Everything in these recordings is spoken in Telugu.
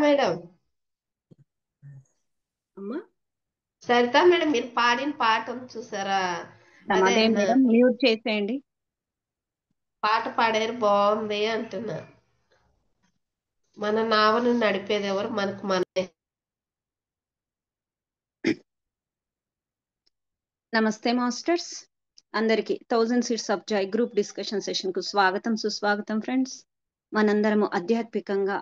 మేడం అమ్మా సరితా మేడం మీరు పాడిన పాట ఉంది చూసారా? అదే తమదే మేడం, మ్యూట్ చేసేయండి. పాట పాడారు బాగుంది అంటున్నా. మన నావను నడిపేది ఎవరు? మనకు మనమే. నమస్తే మాస్టర్స్, అందరికి 1000 seats of Joy group discussion session కు స్వాగతం సుస్వాగతం ఫ్రెండ్స్. మనందరము ఆధ్యాత్మికంగా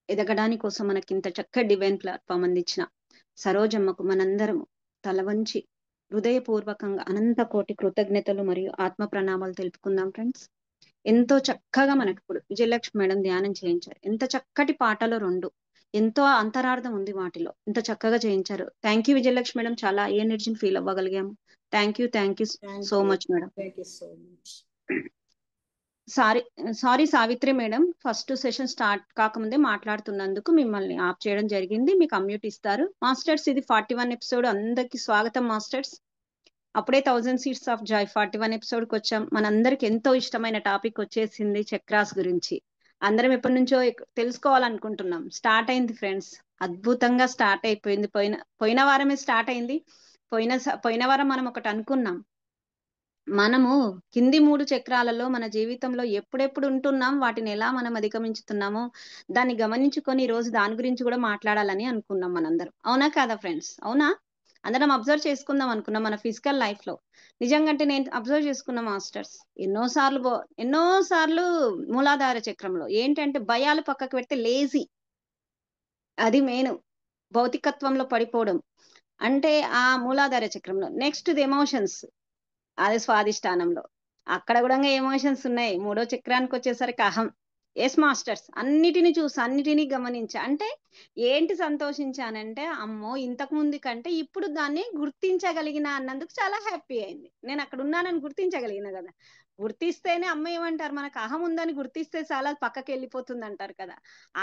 ఎదగడాని కోసం మనకి ఇంత చక్కటి డివైన్ ప్లాట్ఫామ్ అందించిన సరోజమ్మకు మనందరము తల వంచి హృదయపూర్వకంగా అనంత కోటి కృతజ్ఞతలు మరియు ఆత్మ ప్రణామాలు తెలుపుకుందాం ఫ్రెండ్స్. ఎంతో చక్కగా మనకు ఇప్పుడు విజయలక్ష్మి మేడం ధ్యానం చేయించారు. ఎంత చక్కటి పాటలో రెండు, ఎంతో అంతరార్థం ఉంది వాటిలో, ఇంత చక్కగా చేయించారు. థ్యాంక్ యూ విజయలక్ష్మి మేడం, చాలా ఎనర్జీని ఫీల్ అవ్వగలిగాము. Thank you so much madam. Sorry sorry Savitri madam, first session start కాకముందే మాట్లాడుతున్నందుకు మిమ్మల్ని ఆఫ్ చేయడం జరిగింది. మీకు అమ్యూట్ ఇస్తారు మాస్టర్స్. ఇది 41 ఎపిసోడ్. అందరికి స్వాగతం మాస్టర్స్. అప్పుడే 1000 సీట్స్ ఆఫ్ జాయ్ 41 ఎపిసోడ్ కి వచ్చాం. మనందరికి ఎంతో ఇష్టమైన టాపిక్ వచ్చేసింది చక్రాస్ గురించి. అందరం ఎప్పటి నుంచో తెలుసుకోవాలనుకుంటున్నాం. స్టార్ట్ అయింది ఫ్రెండ్స్, అద్భుతంగా స్టార్ట్ అయిపోయింది. పోయిన వారమే స్టార్ట్ అయింది. పోయిన వారం మనం ఒకటి అనుకున్నాం, మనము కింది 3 చక్రాలలో మన జీవితంలో ఎప్పుడెప్పుడు ఉంటున్నాం, వాటిని ఎలా మనం అధిగమించుతున్నామో దాన్ని గమనించుకొని ఈ రోజు దాని గురించి కూడా మాట్లాడాలని అనుకున్నాం మనందరం. అవునా కాదా ఫ్రెండ్స్? అవునా? అందరం అబ్జర్వ్ చేసుకుందాం అనుకున్నాం మన ఫిజికల్ లైఫ్ లో. నిజంగా నేను అబ్జర్వ్ చేసుకున్న మాస్టర్స్ ఎన్నోసార్లు మూలాధార చక్రంలో ఏంటంటే భయాలు పక్కకు పెడితే లేజీ, అది మెయిన్ భౌతికత్వంలో పడిపోవడం. అంటే ఆ మూలాధార చక్రంలో నెక్స్ట్ ఎమోషన్స్, అది స్వాదిష్టానంలో, అక్కడ కూడా ఎమోషన్స్ ఉన్నాయి. మూడో చక్రానికి వచ్చేసరికి అహం. ఎస్ మాస్టర్స్, అన్నిటిని చూసి అన్నిటినీ గమనించా. అంటే ఏంటి సంతోషించానంటే, అమ్మో ఇంతకు ముందు కంటే ఇప్పుడు దాన్ని గుర్తించగలిగిన అన్నందుకు చాలా హ్యాపీ అయింది. నేను అక్కడ ఉన్నానని గుర్తించగలిగిన కదా. గుర్తిస్తేనే అమ్మ ఏమంటారు, మనకు అహం ఉందని గుర్తిస్తే చాలా పక్కకి వెళ్ళిపోతుంది అంటారు కదా.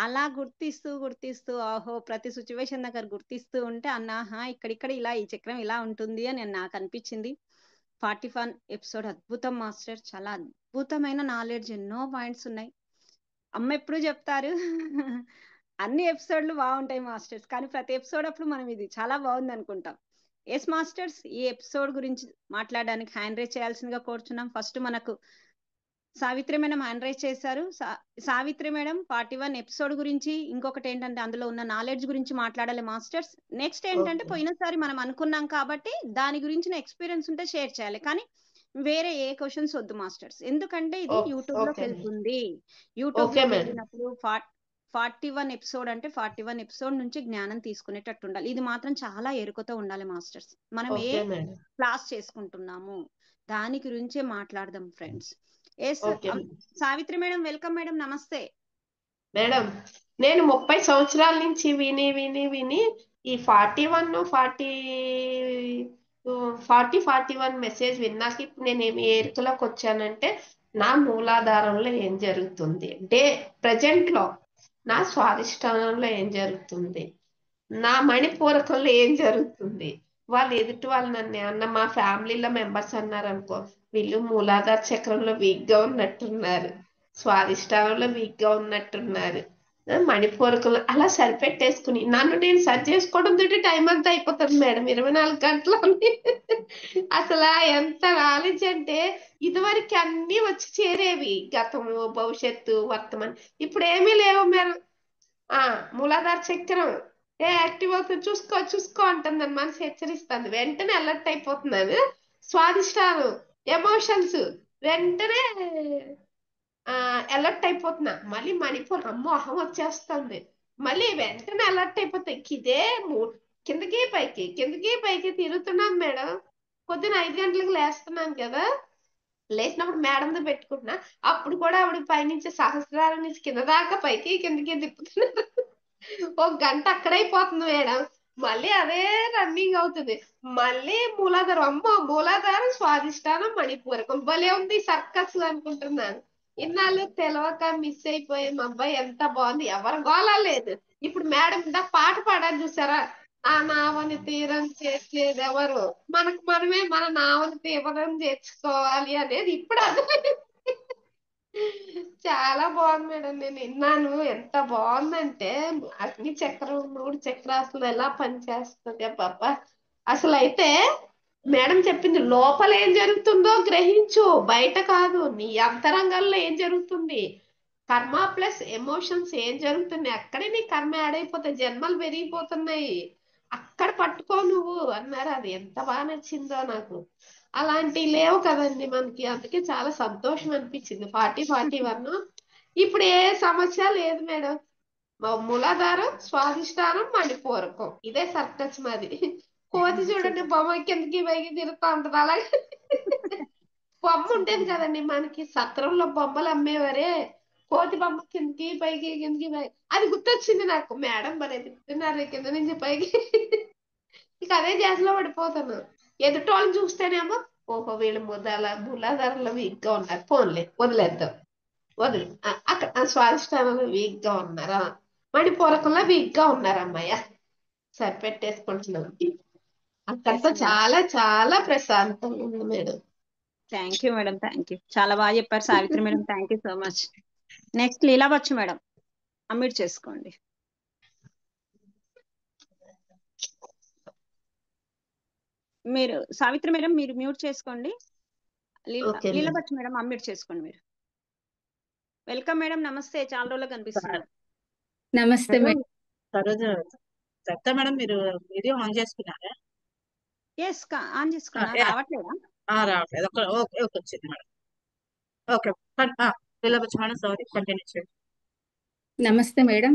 అలా గుర్తిస్తూ ఆహో ప్రతి సిచ్యువేషన్ దగ్గర గుర్తిస్తూ ఉంటే అన్నాహా ఇక్కడిక్కడ ఇలా ఈ చక్రం ఇలా ఉంటుంది అని నాకు అనిపించింది. 41 ఎపిసోడ్ అద్భుతం మాస్టర్, చాలా అద్భుతమైన నాలెడ్జ్, ఎన్నో పాయింట్స్ ఉన్నాయి. అమ్మ ఎప్పుడు చెప్తారు అన్ని ఎపిసోడ్లు బాగుంటాయి మాస్టర్స్, కానీ ప్రతి ఎపిసోడ్ అప్పుడు మనం ఇది చాలా బాగుంది అనుకుంటాం. ఎస్ మాస్టర్స్, ఈ ఎపిసోడ్ గురించి మాట్లాడడానికి హ్యాండ్ రైజ్ చేయాల్సిందిగా కోరుచున్నాం. ఫస్ట్ మనకు సావిత్రి మేడం హ్యాండ్ రైజ్ చేశారు. సావిత్రి మేడం 41 ఎపిసోడ్ గురించి, ఇంకొకటి ఏంటంటే అందులో ఉన్న నాలెడ్జ్ గురించి మాట్లాడాలి మాస్టర్స్. నెక్స్ట్ ఏంటంటే పోయినసారి మనం అనుకున్నాం కాబట్టి దాని గురించిన ఎక్స్పీరియన్స్ ఉంటే షేర్ చేయాలి, కానీ వేరే ఏ క్వశ్చన్స్ వద్దు మాస్టర్స్, ఎందుకంటే ఇది యూట్యూబ్ లోకి వెళ్తుంది. యూట్యూబ్ లోకి వెళ్ళినప్పుడు 41 ఎపిసోడ్ అంటే 41 ఎపిసోడ్ నుంచి జ్ఞానం తీసుకునేటట్టు ఉండాలి. ఇది మాత్రం చాలా ఎరుకతో ఉండాలి మాస్టర్స్. మనం ఏ క్లాస్ చేసుకుంటున్నాము దాని గురించే మాట్లాడదాం friends. Savitri madam welcome madam, నమస్తే మేడం. నేను 30 సంవత్సరాల నుంచి విని విని విని ఈ 41 మెసేజ్ విన్నాక ఇప్పుడు నేను ఏమి ఎరుకలోకి వచ్చానంటే, నా మూలాధారంలో ఏం జరుగుతుంది, ప్రజెంట్ లో నా స్వాధిష్టానంలో ఏం జరుగుతుంది, నా మణిపూరకంలో ఏం జరుగుతుంది. వాళ్ళు ఎదుటి వాళ్ళు నన్ను ఏమన్నా మా ఫ్యామిలీలో మెంబర్స్ అన్నారు అనుకో, వీళ్ళు మూలాధార చక్రంలో వీక్ గా ఉన్నట్టున్నారు, స్వాధిష్టానంలో వీక్ గా ఉన్నట్టున్నారు, మణిపూరకంలో అలా సరిపెట్టేసుకుని నన్ను నేను సరి చేసుకోవడం తోటి టైం అంతా అయిపోతుంది మేడం, 24 గంటలు. అసలు ఎంత నాలెడ్జ్ అంటే, ఇదివరకు అన్ని వచ్చి చేరేవి, గతము భవిష్యత్తు వర్తమానం. ఇప్పుడు ఏమీ లేవు మేడం. మూలాధార చక్రం యాక్టివ్ అవుతుంది, చూసుకో అంటుంది, మనసు హెచ్చరిస్తుంది, వెంటనే అలర్ట్ అయిపోతున్నాను. స్వాదిష్టాలు ఎమోషన్స్ వెంటనే అలర్ట్ అయిపోతున్నా. మళ్ళీ మణిపూర్ అమ్మో అహం వచ్చేస్తుంది, మళ్ళీ వెంటనే అలర్ట్ అయిపోతాయి. ఇదే కిందకి పైకి తిరుగుతున్నాను మేడం. పొద్దున 5 గంటలకు లేస్తున్నాను కదా, లేచినప్పుడు మేడంతో పెట్టుకుంటున్నా, అప్పుడు కూడా ఆవిడ పైనుంచి సహస్రాల నుంచి కింద దాకా పైకి కిందకి తిప్పుతున్నారు. 1 గంట అక్కడైపోతుంది మేడం. మళ్ళీ అదే రన్నింగ్ అవుతుంది. మళ్ళీ మూలాధారం, అమ్మో మూలాధారం స్వాధిష్టానం మణిపూరకం భలే ఉంది సర్కస్ అనుకుంటున్నాను. ఇన్నాళ్ళు తెలవక మిస్ అయిపోయి, మా అబ్బాయి ఎంత బాగుంది, ఎవరు గోలా లేదు. ఇప్పుడు మేడం ఇంత పాట పాడారు చూసారా, నా నావని తీరం చేసేది ఎవరు, మనమే మన నావని తీరం చేర్చుకోవాలి అనేది ఇప్పుడు అర్థమైంది. చాలా బాగుంది మేడం. నేను విన్నాను, ఎంత బాగుందంటే అగ్ని చక్రం 3 చక్రాలు ఎలా పనిచేస్తుంది పాప. అసలు అయితే మేడం చెప్పింది, లోపల ఏం జరుగుతుందో గ్రహించు, బయట కాదు. నీ అంతరంగంలో ఏం జరుగుతుంది, కర్మ ప్లస్ ఎమోషన్స్ ఏం జరుగుతున్నాయి, అక్కడే నీ కర్మ యాడ్ అయిపోతాయి, జన్మలు పెరిగిపోతున్నాయి, అక్కడ పట్టుకో నువ్వు అన్నారు. అది ఎంత బాగా నచ్చిందో నాకు. అలాంటివి లేవు కదండి మనకి, అందుకే చాలా సంతోషం అనిపించింది. 40, 41 ఇప్పుడు ఏ సమస్య లేదు మేడం. మూలాధారం, స్వాధిష్టానం, మణిపూరకం, ఇదే సర్కస్ మాది. కోతి చూడండి, సూపర్. బొమ్మ కిందకి పైకి తిరుగుతా ఉంటది అలాగే. బొమ్మ ఉండేది సూపర్. కదండి మనకి, సత్రంలో బొమ్మలు అమ్మేవారే, కోతి బొమ్మ కిందకి పైకి కిందకి పైకి, అది గుర్తొచ్చింది నాకు. మేడం మరి తిప్పుతున్నారు కింద నుంచి పైకి. ఇక అదే జాస్లో పడిపోతాను. ఎదుటోళ్ళని చూస్తేనేమో, ఓహో వీళ్ళు మూలాధారంలో వీక్ గా ఉన్నారు, ఫోన్లే వదిలేద్దాం, అక్కడ స్వాధిష్టానంలో వీక్ గా ఉన్నారా, మణిపూరకంలో వీక్ గా ఉన్నారా, అమ్మాయ సరిపెట్టేసుకుంటున్నాం. ఎస్ అక్కడితో మేడం. చాలా చాలా ప్రశాంతంగా ఉంది madam. Thank you madam, thank you. చాలా బాగా చెప్పారు Savitri madam, thank you so much. Next లీలాబచ్చు madam, unmute చేసుకోండి. మీరు సావిత్రి మేడం మీరు మ్యూట్ చేసుకోండి. Okay madam. లీలాబచ్చు మేడం అన్మ్యూట్ చేసుకోండి మీరు. వెల్కమ్ మేడం, నమస్తే, చాలా రోజులు కనిపిస్తున్నారు. నమస్తే మేడం మేడం. సరోజ చెప్తా మేడం, మీరు వీడియో ఆన్ చేసుకున్నారా? ఎస్ ఆన్ చేసుకున్నా, యా, రావట్లేదా? రావట్లేదు. ఓకే ఓకే వచ్చింది మేడం. ఓకే వెళ్ళవచ్చు మేడం, సారీ కంటిన్యూ చేయండి. నమస్తే మేడం.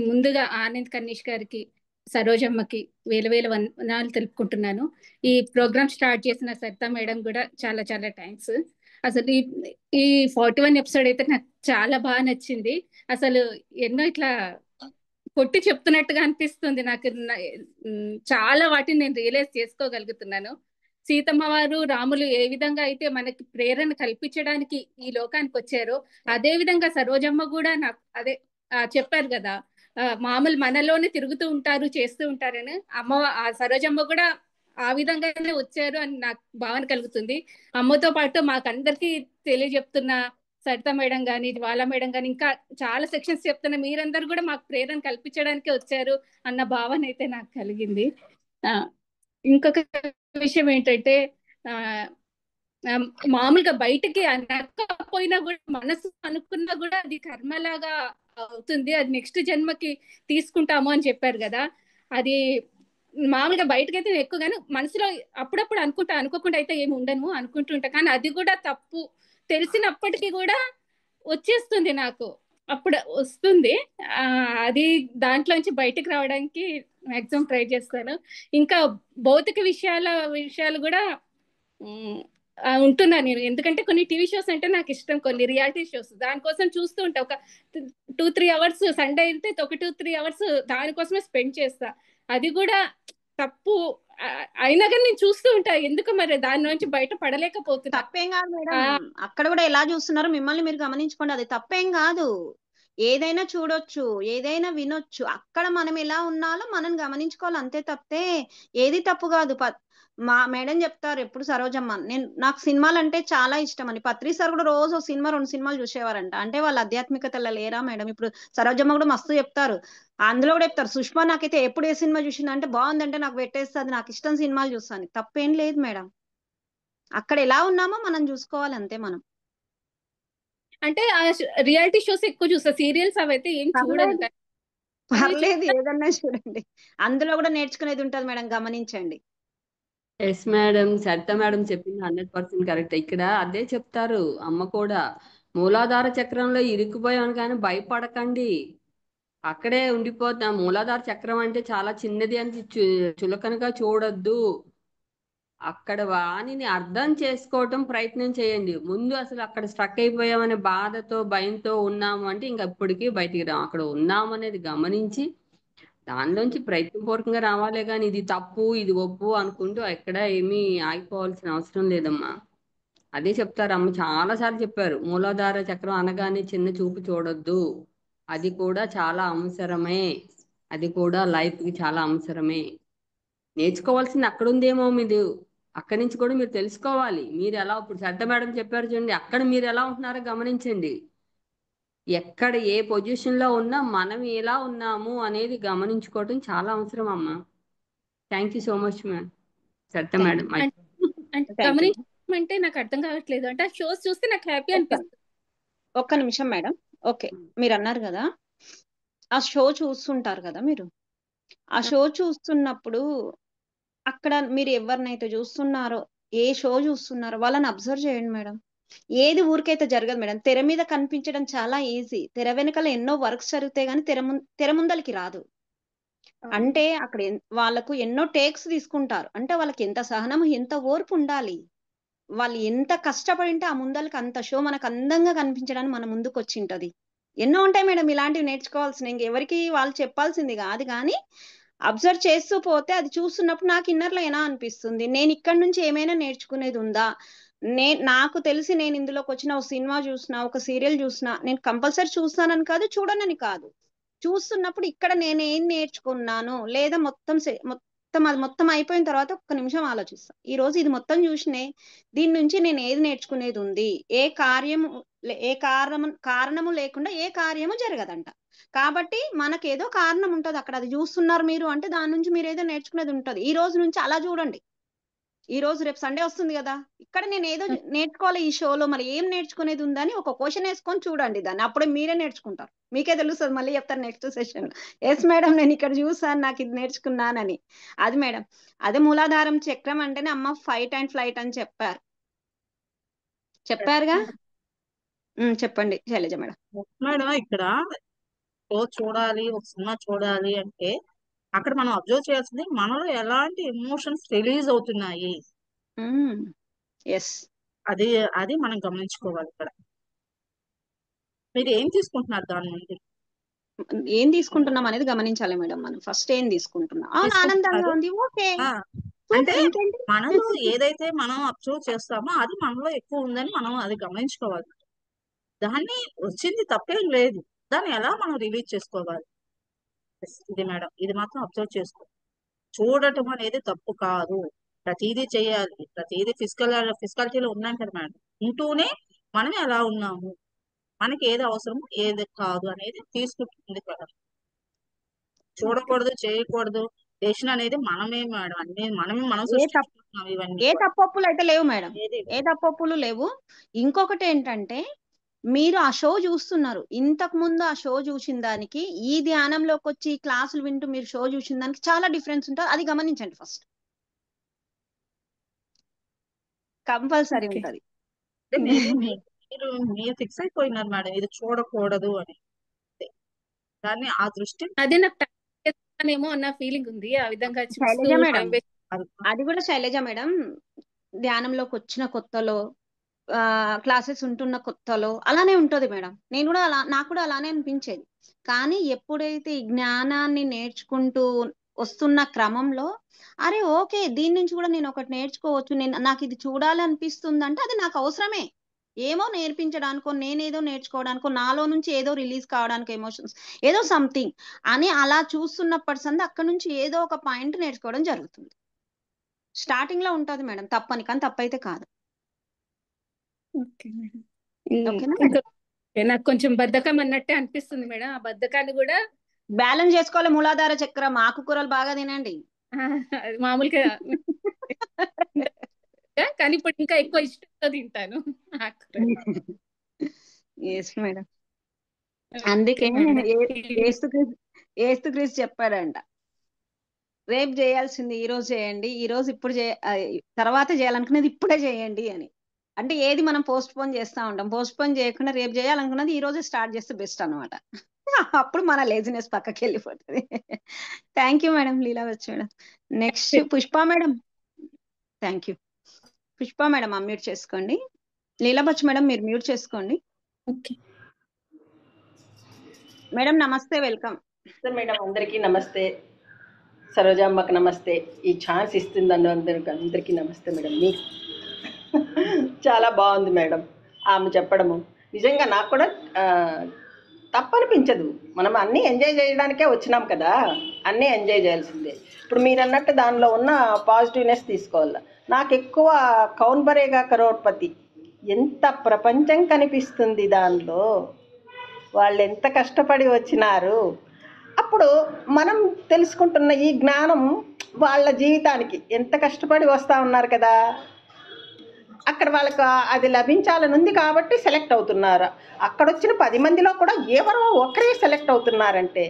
ముందుగా ఆనంద్ కన్నీష్ గారికి, సరోజమ్మకి వేల వేల వందనాలు తెలుపుకుంటున్నాను. ఈ ప్రోగ్రామ్ స్టార్ట్ చేసిన సరితా మేడం కూడా చాలా చాలా థ్యాంక్స్. అసలు ఈ 41 ఎపిసోడ్ అయితే నాకు చాలా బాగా నచ్చింది. అసలు ఎన్నో ఇట్లా కొట్టి చెప్తున్నట్టుగా అనిపిస్తుంది నాకు. చాలా వాటిని నేను రియలైజ్ చేసుకోగలుగుతున్నాను. సీతమ్మ వారు, రాములు ఏ విధంగా అయితే మనకి ప్రేరణ కల్పించడానికి ఈ లోకానికి వచ్చారో, అదే విధంగా సరోజమ్మ కూడా నాకు అదే చెప్పారు కదా, మామూలు మనలోనే తిరుగుతూ ఉంటారు, చేస్తూ ఉంటారని. ఆ సరోజమ్మ కూడా ఆ విధంగానే వచ్చారు అని నాకు భావన కలుగుతుంది. అమ్మతో పాటు మాకందరికి తెలియజెప్తున్న సరిత మేడం కానీ, జ్వాల మేడం కానీ, ఇంకా చాలా సెక్షన్స్ చెప్తున్న మీరందరూ కూడా మాకు ప్రేరణ కల్పించడానికి వచ్చారు అన్న భావన అయితే నాకు కలిగింది. ఆ, ఇంకొక విషయం ఏంటంటే, ఆ ఆ, మామూలుగా బయటికి అనకపోయినా కూడా మనసు అనుకున్నా కూడా అది కర్మలాగా అవుతుంది, అది నెక్స్ట్ జన్మకి తీసుకుంటాము అని చెప్పారు కదా. అది మామూలుగా బయటకైతే నేను ఎక్కువ, కానీ మనసులో అప్పుడప్పుడు అనుకుంటా, అనుకోకుండా అయితే ఏమి ఉండను అనుకుంటుంటా, కానీ అది కూడా తప్పు తెలిసినప్పటికీ కూడా వచ్చేస్తుంది నాకు, అప్పుడు వస్తుంది. ఆ అది దాంట్లోంచి బయటకు రావడానికి మాక్సిమం ట్రై చేస్తాను. ఇంకా భౌతిక విషయాలు కూడా ఉంటున్నాను నేను. ఎందుకంటే కొన్ని టీవీ షోస్ అంటే నాకు ఇష్టం, కొన్ని రియాలిటీ షోస్ దానికోసం చూస్తూ ఉంటా. ఒక 2-3 అవర్స్ సండే అయితే, ఒక 2-3 అవర్స్ దానికోసమే స్పెండ్ చేస్తా. అది కూడా తప్పు అయినా కానీ నేను చూస్తూ ఉంటా, ఎందుకు మరి దాని నుంచి బయట పడలేకపోతున్నా. తప్పేం కాదు మేడం, అక్కడ కూడా ఎలా చూస్తున్నారో మిమ్మల్ని మీరు గమనించుకోండి, అది తప్పేం కాదు. ఏదైనా చూడొచ్చు, ఏదైనా వినొచ్చు, అక్కడ మనం ఎలా ఉన్నాలో మనం గమనించుకోవాలి, అంతే తప్పే. ఏది తప్పు కాదు. మా మేడం చెప్తారు ఎప్పుడు, సరోజమ్మ, నాకు సినిమాలు అంటే చాలా ఇష్టం అని. పత్రి సార్ కూడా రోజు సినిమా 2 సినిమాలు చూసేవారంట. అంటే వాళ్ళ ఆధ్యాత్మికతలో లేరా మేడం? ఇప్పుడు సరోజమ్మ కూడా మస్తు చెప్తారు, అందులో కూడా చెప్తారు. సుష్మా నాకైతే ఎప్పుడు ఏ సినిమా చూసిందంటే బాగుందంటే నాకు పెట్టేస్తుంది, నాకు ఇష్టం సినిమాలు చూస్తాను. తప్పేం లేదు మేడం, అక్కడ ఎలా ఉన్నామో మనం చూసుకోవాలి, అంతే. మనం అంటే రియాలిటీ షోస్ ఎక్కువ చూస్తా, సీరియల్స్ అవైతే ఏం చూడను. పర్లేదు, పర్లేదు, ఏదన్నా చూడండి, అందులో కూడా నేర్చుకునేది ఉంటుంది మేడం, గమనించండి. ఎస్ మేడం, సరిత మేడం చెప్పింది 100% కరెక్ట్. ఇక్కడ అదే చెప్తారు అమ్మ కూడా, మూలాధార చక్రంలో ఇరుక్కుపోయాను కానీ భయపడకండి, అక్కడే ఉండిపోతాం. మూలాధార చక్రం అంటే చాలా చిన్నది అని చులకనగా చూడొద్దు, అక్కడ వాణిని అర్థం చేసుకోవటం ప్రయత్నం చేయండి. ముందు అసలు అక్కడ స్ట్రక్ అయిపోయామనే బాధతో భయంతో ఉన్నాము అంటే ఇంకా ఇప్పటికీ బయటికి రాం. అక్కడ ఉన్నాము అనేది గమనించి దానిలోంచి ప్రయత్నపూర్వకంగా రావాలే కానీ ఇది తప్పు ఇది ఒప్పు అనుకుంటూ ఎక్కడ ఏమీ ఆగిపోవాల్సిన అవసరం లేదమ్మా. అదే చెప్తారు అమ్మ, చాలా సార్లు చెప్పారు, మూలాధార చక్రం అనగానే చిన్న చూపు చూడొద్దు, అది కూడా చాలా అవసరమే, అది కూడా లైఫ్ కి చాలా అవసరమే. నేర్చుకోవాల్సింది అక్కడ ఉందేమో మీరు, అక్కడి నుంచి కూడా మీరు తెలుసుకోవాలి. మీరు ఎలా ఇప్పుడు శ్రద్ధ మేడం చెప్పారు చూడండి, అక్కడ మీరు ఎలా ఉంటున్నారో గమనించండి. ఎక్కడ ఏ పొజిషన్లో ఉన్నా మనం ఎలా ఉన్నాము అనేది గమనించుకోవడం చాలా అవసరం అమ్మా. Thank you so much ma'am Shraddha thank madam. అంటే థ్యాంక్ యూ గమనించమంటే నాకు అర్థం కావట్లేదు. అంటే ఆ షోస్ చూస్తే నాకు హ్యాపీ అనిపిస్తుంది. ఒక్క నిమిషం మేడం. ఓకే, మీరు అన్నారు కదా ఆ షో చూస్తుంటారు కదా మీరు. ఆ షో చూస్తున్నప్పుడు అక్కడ మీరు ఎవరినైతే చూస్తున్నారో, ఏ షో చూస్తున్నారో వాళ్ళని అబ్జర్వ్ చేయండి మేడం. ఏది ఊరికైతే జరగదు మేడం. తెర మీద కనిపించడం చాలా ఈజీ. తెర వెనకాల ఎన్నో వర్క్స్ జరుగుతాయి కానీ తెర ముందలికి రాదు. అంటే అక్కడ వాళ్ళకు ఎన్నో టేక్స్ తీసుకుంటారు. అంటే వాళ్ళకి ఎంత సహనం, ఎంత ఓర్పు ఉండాలి. వాళ్ళు ఎంత కష్టపడింటే ఆ ముందలకి అంత షో మనకు అందంగా కనిపించడానికి మన ముందుకు వచ్చింటది. ఎన్నో ఉంటాయి మేడం ఇలాంటివి నేర్చుకోవాల్సిన. ఇంకెవరికి వాళ్ళు చెప్పాల్సింది కాదు కానీ అబ్జర్వ్ చేస్తూ పోతే అది చూస్తున్నప్పుడు నాకు ఇన్నర్లో ఎలా అనిపిస్తుంది, నేను ఇక్కడ నుంచి ఏమైనా నేర్చుకునేది ఉందా. నాకు తెలిసి నేను ఇందులోకి వచ్చిన ఒక సినిమా చూసినా, ఒక సీరియల్ చూసినా, నేను కంపల్సరీ చూస్తానని కాదు, చూడనని కాదు, చూస్తున్నప్పుడు ఇక్కడ నేను ఏం నేర్చుకున్నాను, లేదా అది మొత్తం అయిపోయిన తర్వాత ఒక్క నిమిషం ఆలోచిస్తాను. ఈ రోజు ఇది మొత్తం చూసినే దీని నుంచి నేను ఏది నేర్చుకునేది ఉంది. ఏ కారణము లేకుండా ఏ కార్యము జరగదంట. కాబట్టి మనకేదో కారణం ఉంటది అక్కడ. అది చూస్తున్నారు మీరు అంటే దాని నుంచి మీరు ఏదో నేర్చుకునేది ఉంటది. ఈ రోజు నుంచి అలా చూడండి. ఈ రోజు రేపు సండే వస్తుంది కదా, ఇక్కడ నేను ఏదో నేర్చుకోవాలి ఈ షోలో, మరి ఏం నేర్చుకునేది ఉందని ఒక క్వశ్చన్ వేసుకొని చూడండి దాన్ని. అప్పుడే మీరే నేర్చుకుంటారు, మీకే తెలుస్తుంది. మళ్ళీ చెప్తారు నెక్స్ట్ సెషన్ లో, ఎస్ మేడం నేను ఇక్కడ చూసాను, నాకు ఇది నేర్చుకున్నానని. అది మేడం, అదే మూలాధారం చక్రం అంటేనే అమ్మ ఫైట్ అండ్ ఫ్లైట్ అని చెప్పారుగా. చెప్పండి శైలజ మేడం. మేడం ఇక్కడ షో చూడాలి, ఒక సినిమా చూడాలి అంటే అక్కడ మనం అబ్జర్వ్ చేయాల్సింది మనలో ఎలాంటి ఎమోషన్స్ రిలీజ్ అవుతున్నాయి, ఎస్, అది మనం గమనించుకోవాలి. ఇక్కడ మీరు ఏం తీసుకుంటున్నారు దాని నుండి, ఏం తీసుకుంటున్నాం అనేది గమనించాలి మేడం. మనం ఫస్ట్ ఏం తీసుకుంటున్నాం. అవును, ఆనందంగా ఉంది, ఓకే, అంటే ఇంకేంటి. మనలో ఏదైతే మనం అబ్జర్వ్ చేస్తామో అది మనలో ఎక్కువ ఉందని మనం అది గమనించుకోవాలి. దాన్ని వచ్చింది తప్పేం లేదు, దాన్ని ఎలా మనం రిలీజ్ చేసుకోవాలి. ఇది మేడం, ఇది మాత్రం అబ్జర్వ్ చేసుకో. చూడటం అనేది తప్పు కాదు, ప్రతిదీ చేయాలి. ప్రతిదీ ఫిజికాలిటీలో ఉన్నాం కదా మేడం, ఉంటూనే మనం ఎలా ఉన్నాము, మనకి ఏది అవసరము ఏది కాదు అనేది తీసుకుంటుంది కదా. చూడకూడదు, చేయకూడదు, డెసిషన్ అనేది మనమే మేడం. అన్ని మనం సృష్టించుకుంటున్నాం ఇవన్నీ. ఏ తప్పొప్పులు అయితే లేవు మేడం, ఏది ఏ తప్పొప్పులు లేవు. ఇంకొకటి ఏంటంటే మీరు ఆ షో చూస్తున్నారు, ఇంతకు ముందు ఆ షో చూసిన దానికి ఈ ధ్యానంలోకి వచ్చి క్లాసులు వింటూ మీరు షో చూసిన దానికి చాలా డిఫరెన్స్ ఉంటుంది. అది గమనించండి ఫస్ట్, కంపల్సరీ ఉంటది. మీరు ఫిక్స్ అయిపోయినారు మేడం ఇది చూడకూడదు అని. దాన్ని ఆ దృష్టి అదే నాకు ఏమో అన్న ఫీలింగ్ ఉంది. ఆ విధంగా చూస్తూ శైలజ మేడం, time waste. అది కూడా శైలజ మేడం, ధ్యానంలోకి వచ్చిన కొత్తలో క్లాసెస్ ఉంటున్న కొత్తలో అలానే ఉంటది మేడం. నేను కూడా నాకు కూడా అలానే అనిపించేది. కానీ ఎప్పుడైతే ఈ జ్ఞానాన్ని నేర్చుకుంటూ వస్తున్న క్రమంలో అరే ఓకే, దీని నుంచి కూడా నేను ఒకటి నేర్చుకోవచ్చు, నాకు ఇది చూడాలి అనిపిస్తుంది అంటే అది నాకు అవసరమే. ఏమో నేర్పించడానికో, నేనేదో నేర్చుకోవడానికో, నాలో నుంచి ఏదో రిలీజ్ కావడానికి ఎమోషన్స్, ఏదో సంథింగ్ అని అలా చూస్తున్నప్పటి సంది అక్కడ నుంచి ఏదో ఒక పాయింట్ నేర్చుకోవడం జరుగుతుంది. స్టార్టింగ్ లో ఉంటది మేడం, తప్పని, కానీ తప్పైతే కాదు. Okay madam. ఓకేనా? నాకు కొంచెం బద్ధకం అన్నట్టే అనిపిస్తుంది మేడం. ఆ బద్ధకాన్ని కూడా బ్యాలెన్స్ చేసుకోవాలి. మూలాధార చక్రం, ఆకుకూరలు బాగా తినండి. అది మామూలుగా కానీ ఇప్పుడు ఇంకా ఎక్కువ ఇష్టంతో తింటాను ఎస్ మేడం. అందుకే ఏసుక్రీస్తు చెప్పాడంట, రేపు చేయాల్సింది ఈ రోజు చేయండి, ఈ రోజు ఇప్పుడు తర్వాత చేయాలనుకునేది ఇప్పుడే చేయండి అని. అంటే ఏది మనం పోస్ట్ పోన్ చేస్తా ఉంటాం, పోస్ట్ పోన్ చేయకుండా రేపు చేయాలనుకున్నది ఈ రోజే స్టార్ట్ చేస్తే బెస్ట్ అనమాట. అప్పుడు మన లేజినెస్ పక్కకి వెళ్ళిపోతుంది. Thank you madam, Leelavathi madam. Next Pushpa madam. Thank you. Pushpa madam unmute చేసుకోండి. లీలావతి మేడం మీరు మ్యూట్ చేసుకోండి. ఓకే మేడం నమస్తే, వెల్కమ్. మేడం అందరికీ నమస్తే, సరోజమ్మకు నమస్తే. ఈ ఛాన్స్ ఇస్తుంది అందరికీ నమస్తే మేడం. మీకు చాలా బాగుంది మేడం ఆమె చెప్పడము. నిజంగా నాకు కూడా తప్పనిపించదు. మనం అన్నీ ఎంజాయ్ చేయడానికే వచ్చినాం కదా, అన్నీ ఎంజాయ్ చేయాల్సిందే. ఇప్పుడు మీరు అన్నట్టు దానిలో ఉన్న పాజిటివ్నెస్ తీసుకోవాలి. నాకు ఎక్కువ కౌన్ బరేగా కరోడ్పతి, ఎంత ప్రపంచం కనిపిస్తుంది దానిలో, వాళ్ళు ఎంత కష్టపడి వచ్చినారు. అప్పుడు మనం తెలుసుకుంటున్న ఈ జ్ఞానం వాళ్ళ జీవితానికి ఎంత కష్టపడి వస్తూ ఉన్నారు కదా, అక్కడ వాళ్ళకి అది లభించాలని ఉంది కాబట్టి సెలెక్ట్ అవుతున్నారు. అక్కడ వచ్చిన 10 మందిలో కూడా ఎవరో ఒకరే సెలెక్ట్ అవుతున్నారంటే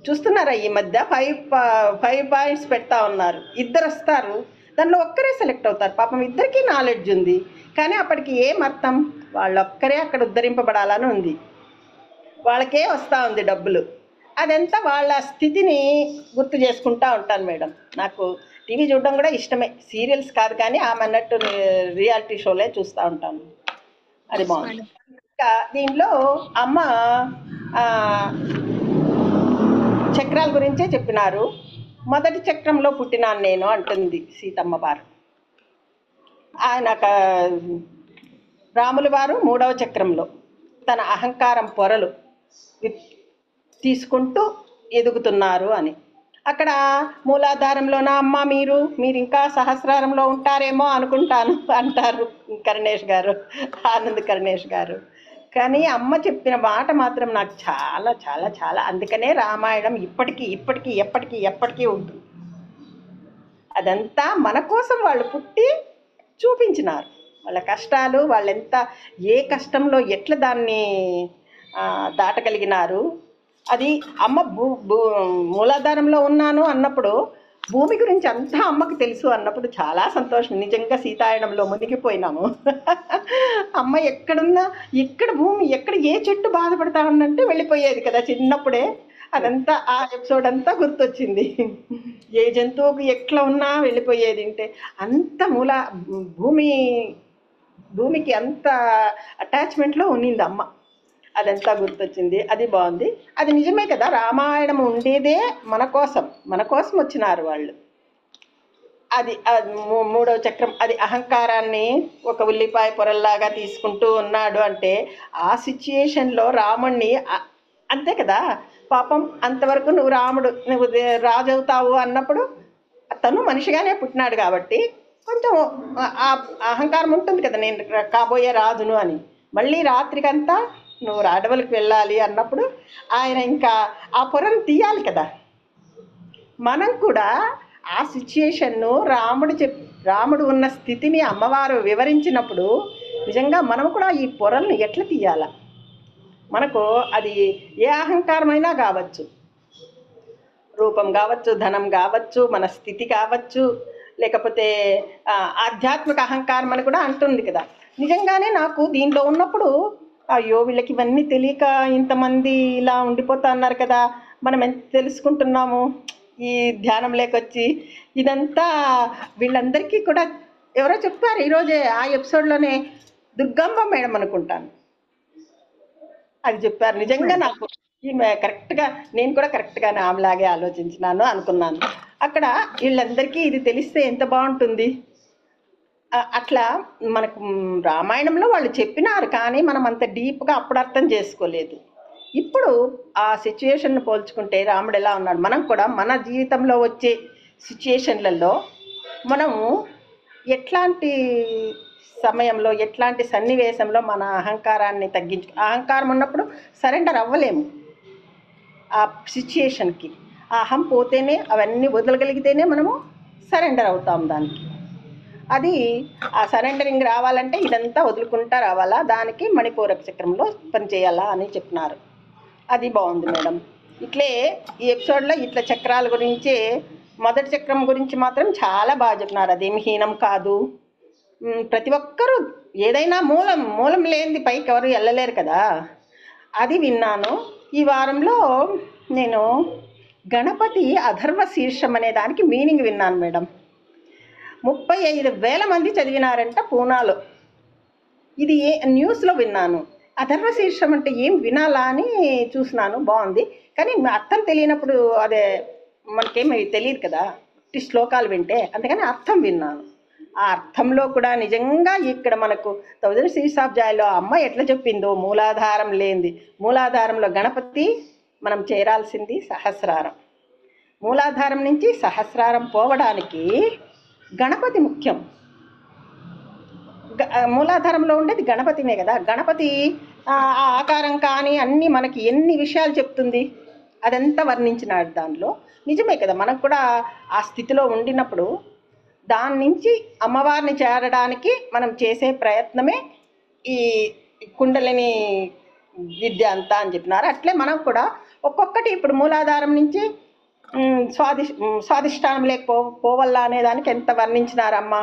చూస్తున్నారా, ఈ మధ్య 5 పాయింట్స్ పెడతా ఉన్నారు, 2 వస్తారు, దానిలో ఒక్కరే సెలెక్ట్ అవుతారు. పాపం ఇద్దరికీ నాలెడ్జ్ ఉంది, కానీ అప్పటికి ఏం అర్థం, వాళ్ళొక్కరే అక్కడ ఉద్ధరింపబడాలని ఉంది, వాళ్ళకే వస్తూ ఉంది డబ్బులు. అదంతా వాళ్ళ స్థితిని గుర్తు చేసుకుంటూ ఉంటాను మేడం. నాకు టీవీ చూడడం కూడా ఇష్టమే, సీరియల్స్ కాదు కానీ ఆమె అన్నట్టు రియాలిటీ షోలే చూస్తూ ఉంటాను. అది బాగుంది. ఇంకా దీనిలో అమ్మ చక్రాల గురించే చెప్పినారు. మొదటి చక్రంలో పుట్టినాను నేను అంటుంది సీతమ్మ వారు. ఆయన రాముల వారు 3వ చక్రంలో తన అహంకారం పొరలు తీసుకుంటూ ఎదుగుతున్నారు అని. అక్కడ మూలాధారంలోన అమ్మ మీరు ఇంకా సహస్రారంలో ఉంటారేమో అనుకుంటాను అంటారు కరుణేష్ గారు, ఆనంద్ కరుణేష్ గారు. కానీ అమ్మ చెప్పిన మాట మాత్రం నాకు చాలా చాలా చాలా, అందుకనే రామాయణం ఎప్పటికీ ఉంటుంది. అదంతా మన కోసం వాళ్ళు పుట్టి చూపించినారు, వాళ్ళ కష్టాలు, వాళ్ళెంత ఏ కష్టంలో ఎట్లా దాన్ని దాటగలిగినారు. అది అమ్మ మూలాధారంలో ఉన్నాను అన్నప్పుడు, భూమి గురించి అంతా అమ్మకు తెలుసు అన్నప్పుడు చాలా సంతోషం. నిజంగా సీతాయనంలో మునిగిపోయినాము. అమ్మ ఎక్కడున్నా, ఎక్కడ భూమి, ఎక్కడ ఏ చెట్టు బాధపడతా ఉన్నట్టు వెళ్ళిపోయేది కదా చిన్నప్పుడే. అదంతా ఆ ఎపిసోడ్ అంతా గుర్తొచ్చింది. ఏ జంతువుకు ఎట్లా ఉన్నా వెళ్ళిపోయేది. అంటే అంత భూమికి అంత అటాచ్మెంట్లో ఉన్నింది అమ్మ. అదంతా గుర్తొచ్చింది. అది బాగుంది. అది నిజమే కదా, రామాయణం ఉండేదే మన కోసం వచ్చినారు వాళ్ళు. అది 3వ చక్రం, అది అహంకారాన్ని ఒక ఉల్లిపాయ పొరల్లాగా తీసుకుంటూ ఉన్నాడు అంటే ఆ సిచ్యుయేషన్లో రాముణ్ణి అంతే కదా, పాపం అంతవరకు నువ్వు రాజు అవుతావు అన్నప్పుడు తను మనిషిగానే పుట్టినాడు కాబట్టి కొంచెం అహంకారం ఉంటుంది కదా, నేను కాబోయే రాజును అని. మళ్ళీ రాత్రికంతా నువ్వు అడవులకు వెళ్ళాలి అన్నప్పుడు ఆయన ఇంకా ఆ పొరను తీయాలి కదా. మనం కూడా ఆ సిచ్యుయేషన్ను రాముడు ఉన్న స్థితిని అమ్మవారు వివరించినప్పుడు నిజంగా మనం కూడా ఈ పొరలను ఎట్లా తీయాల, మనకు అది ఏ అహంకారమైనా కావచ్చు, రూపం కావచ్చు, ధనం కావచ్చు, మన స్థితి కావచ్చు, లేకపోతే ఆధ్యాత్మిక అహంకారం అని కూడా అంటుంది కదా. నిజంగానే నాకు దీంట్లో ఉన్నప్పుడు అయ్యో వీళ్ళకి ఇవన్నీ తెలియక ఇంతమంది ఇలా ఉండిపోతా అన్నారు కదా, మనం ఎంత తెలుసుకుంటున్నాము ఈ ధ్యానం లేకొచ్చి. ఇదంతా వీళ్ళందరికీ కూడా ఎవరో చెప్పారు ఈరోజే ఆ ఎపిసోడ్లోనే, దుర్గమ్మ మేడం అనుకుంటాను అది చెప్పారు. నిజంగా నాకు ఈమె కరెక్ట్గా, నేను కూడా కరెక్ట్గానే ఆమెలాగే ఆలోచించినాను అనుకున్నాను. అక్కడ వీళ్ళందరికీ ఇది తెలిస్తే ఎంత బాగుంటుంది. అట్లా మనకు రామాయణంలో వాళ్ళు చెప్పినారు కానీ మనం అంత డీప్గా అప్పుడు అర్థం చేసుకోలేదు. ఇప్పుడు ఆ సిచ్యుయేషన్ను పోల్చుకుంటే రాముడు ఎలా ఉన్నాడు, మనం కూడా మన జీవితంలో వచ్చే సిచ్యుయేషన్లలో మనము ఎట్లాంటి సమయంలో, ఎట్లాంటి సన్నివేశంలో మన అహంకారాన్ని అహంకారం ఉన్నప్పుడు సరెండర్ అవ్వలేము ఆ సిచ్యుయేషన్కి. ఆ అహం పోతేనే, అవన్నీ వదలగలిగితేనే మనము సరెండర్ అవుతాం దానికి. అది ఆ సరెండరింగ్ రావాలంటే ఇదంతా వదులుకుంటా రావాలా, దానికి మణిపూరక చక్రంలో పనిచేయాలా అని చెప్పినారు. అది బాగుంది మేడం. ఇట్లే ఈ ఎపిసోడ్లో ఇట్లా చక్రాల గురించే, మొదటి చక్రం గురించి మాత్రం చాలా బాగా చెప్పినారు. అదేమి హీనం కాదు. ప్రతి ఒక్కరూ ఏదైనా మూలం లేనిది పైకి ఎవరు వెళ్ళలేరు కదా, అది విన్నాను. ఈ వారంలో నేను గణపతి అథర్వ శీర్షం అనే దానికి మీనింగ్ విన్నాను మేడం. 35,000 మంది చదివినారంట పూనాలో. ఇది న్యూస్లో విన్నాను. అథర్వ శీర్షం అంటే ఏం వినాలా అని చూసినాను, బాగుంది. కానీ అర్థం తెలియనప్పుడు అదే మనకేమి తెలియదు కదా ఈ శ్లోకాలు వింటే, అందుకని అర్థం విన్నాను. ఆ అర్థంలో కూడా నిజంగా ఇక్కడ మనకు 1000 Seeds of Joyలో అమ్మ ఎట్లా చెప్పిందో, మూలాధారం లేనిది, మూలాధారంలో గణపతి, మనం చేరాల్సింది సహస్రారం. మూలాధారం నుంచి సహస్రారం పోవడానికి గణపతి ముఖ్యం. మూలాధారంలో ఉండేది గణపతినే కదా. గణపతి ఆ ఆకారం కానీ అన్నీ మనకి ఎన్ని విషయాలు చెప్తుంది, అదంతా వర్ణించినాడు దానిలో. నిజమే కదా, మనం కూడా ఆ స్థితిలో ఉండినప్పుడు దాని నుంచి అమ్మవారిని చేరడానికి మనం చేసే ప్రయత్నమే ఈ కుండలిని విద్య అంతా అని చెప్పినారు. అట్లే మనం కూడా ఒక్కొక్కటి ఇప్పుడు మూలాధారం నుంచి స్వాధిష్టానం పోవల్లా అనే దానికి ఎంత వర్ణించినారమ్మ.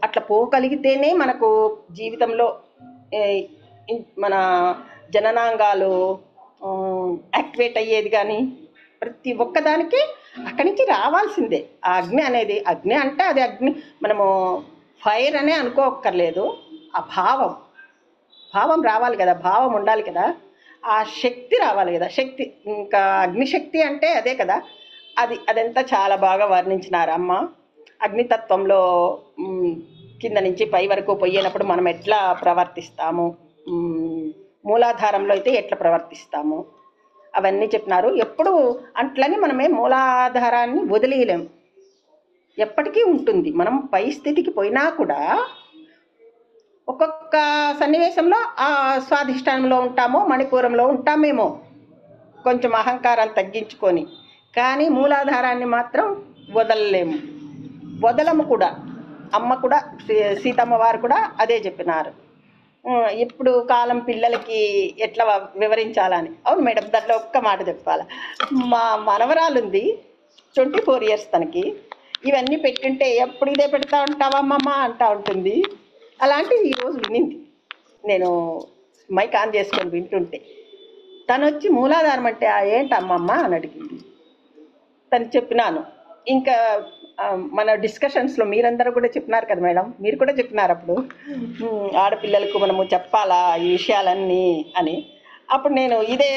అట్లా పోగలిగితేనే మనకు జీవితంలో మన జననాంగాలు యాక్టివేట్ అయ్యేది. కానీ ప్రతి ఒక్కదానికి అక్కడి నుంచి రావాల్సిందే ఆ అగ్ని అనేది. అగ్ని అంటే అది అగ్ని, మనము ఫైర్ అనే అనుకోక్కర్లేదు. ఆ భావం రావాలి కదా, భావం ఉండాలి కదా, ఆ శక్తి రావాలి కదా. శక్తి, ఇంకా అగ్నిశక్తి అంటే అదే కదా. అదంతా చాలా బాగా వర్ణించినారు అమ్మ. అగ్నితత్వంలో కింద నుంచి పై వరకు పోయేటప్పుడు మనం ఎట్లా ప్రవర్తిస్తాము, మూలాధారంలో అయితే ఎట్లా ప్రవర్తిస్తాము, అవన్నీ చెప్పినారు. ఎప్పుడు అట్లని మనమే మూలాధారాన్ని వదిలేయలేము, ఎప్పటికీ ఉంటుంది. మనం పై స్థితికి పోయినా కూడా ఒక్కొక్క సన్నివేశంలో ఆ స్వాధిష్టానంలో ఉంటామో, మణిపూరంలో ఉంటామేమో కొంచెం అహంకారాన్ని తగ్గించుకొని. కానీ మూలాధారాన్ని మాత్రం వదలము కూడా. అమ్మ కూడా, సీతమ్మ వారు కూడా అదే చెప్పినారు. ఇప్పుడు కాలం పిల్లలకి ఎట్లా వివరించాలని. అవును మేడం, దాంట్లో ఒక్క మాట చెప్పాలా. మా మనవరాలు ఉంది, 24 years తనకి. ఇవన్నీ పెట్టుంటే ఎప్పుడు ఇదే పెడతా ఉంటావమ్మమ్మ అంటా ఉంటుంది. అలాంటివి ఈరోజు వినింది, నేను మైక్ ఆన్ చేసుకొని వింటుంటే. తను వచ్చి మూలాధారం అంటే ఏంటమ్మమ్మ అని అడిగింది. తను చెప్పినాను. ఇంకా మన డిస్కషన్స్లో మీరందరూ కూడా చెప్పినారు కదా మేడం, మీరు కూడా చెప్పినారు అప్పుడు, ఆడపిల్లలకు మనము చెప్పాలా ఈ విషయాలన్నీ అని. అప్పుడు నేను ఇదే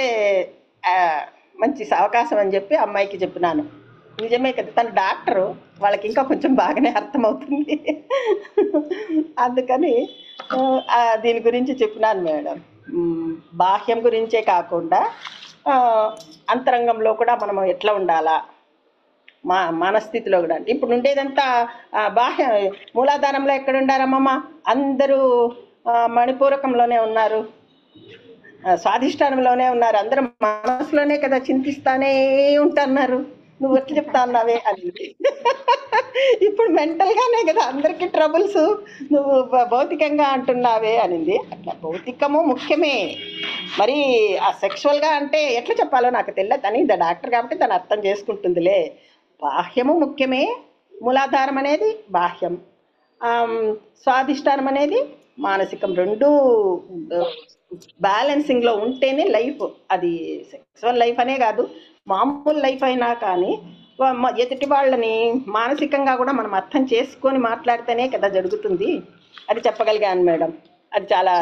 మంచి అవకాశం అని చెప్పి అమ్మాయికి చెప్పినాను. నిజమే కదా, తను డాక్టరు, వాళ్ళకి ఇంకా కొంచెం బాగానే అర్థమవుతుంది. అందుకని దీని గురించి చెప్పినాను మేడం. బాహ్యం గురించే కాకుండా అంతరంగంలో కూడా మనం ఎట్లా ఉండాలా, మన స్థితిలో కూడా. ఇప్పుడు ఉండేదంతా బాహ్య మూలాధారంలో ఎక్కడ ఉండారమ్మమ్మ, అందరూ మణిపూరకంలోనే ఉన్నారు, స్వాధిష్టానంలోనే ఉన్నారు, అందరూ మనసులోనే కదా చింతిస్తానే ఉంటున్నారు. నువ్వు ఎట్లా చెప్తా ఉన్నావే అని. ఇప్పుడు మెంటల్గానే కదా అందరికీ ట్రబుల్స్, నువ్వు భౌతికంగా అంటున్నావే అనింది. అట్లా భౌతికము ముఖ్యమే, మరి ఆ సెక్షువల్గా అంటే ఎట్లా చెప్పాలో నాకు తెలియదు. అని డాక్టర్ కాబట్టి తను అర్థం చేసుకుంటుందిలే. బాహ్యము ముఖ్యమే, మూలాధారం అనేది బాహ్యం, స్వాధిష్టానం అనేది మానసికం. రెండూ బ్యాలెన్సింగ్లో ఉంటేనే లైఫ్. అది సెక్సువల్ లైఫ్ అనే కాదు, మామూలు లైఫ్ అయినా కానీ ఎదుటి వాళ్ళని మానసికంగా కూడా మనం అర్థం చేసుకొని మాట్లాడితేనే కదా జరుగుతుంది. అది చెప్పగలిగాను మేడం. అది చాలా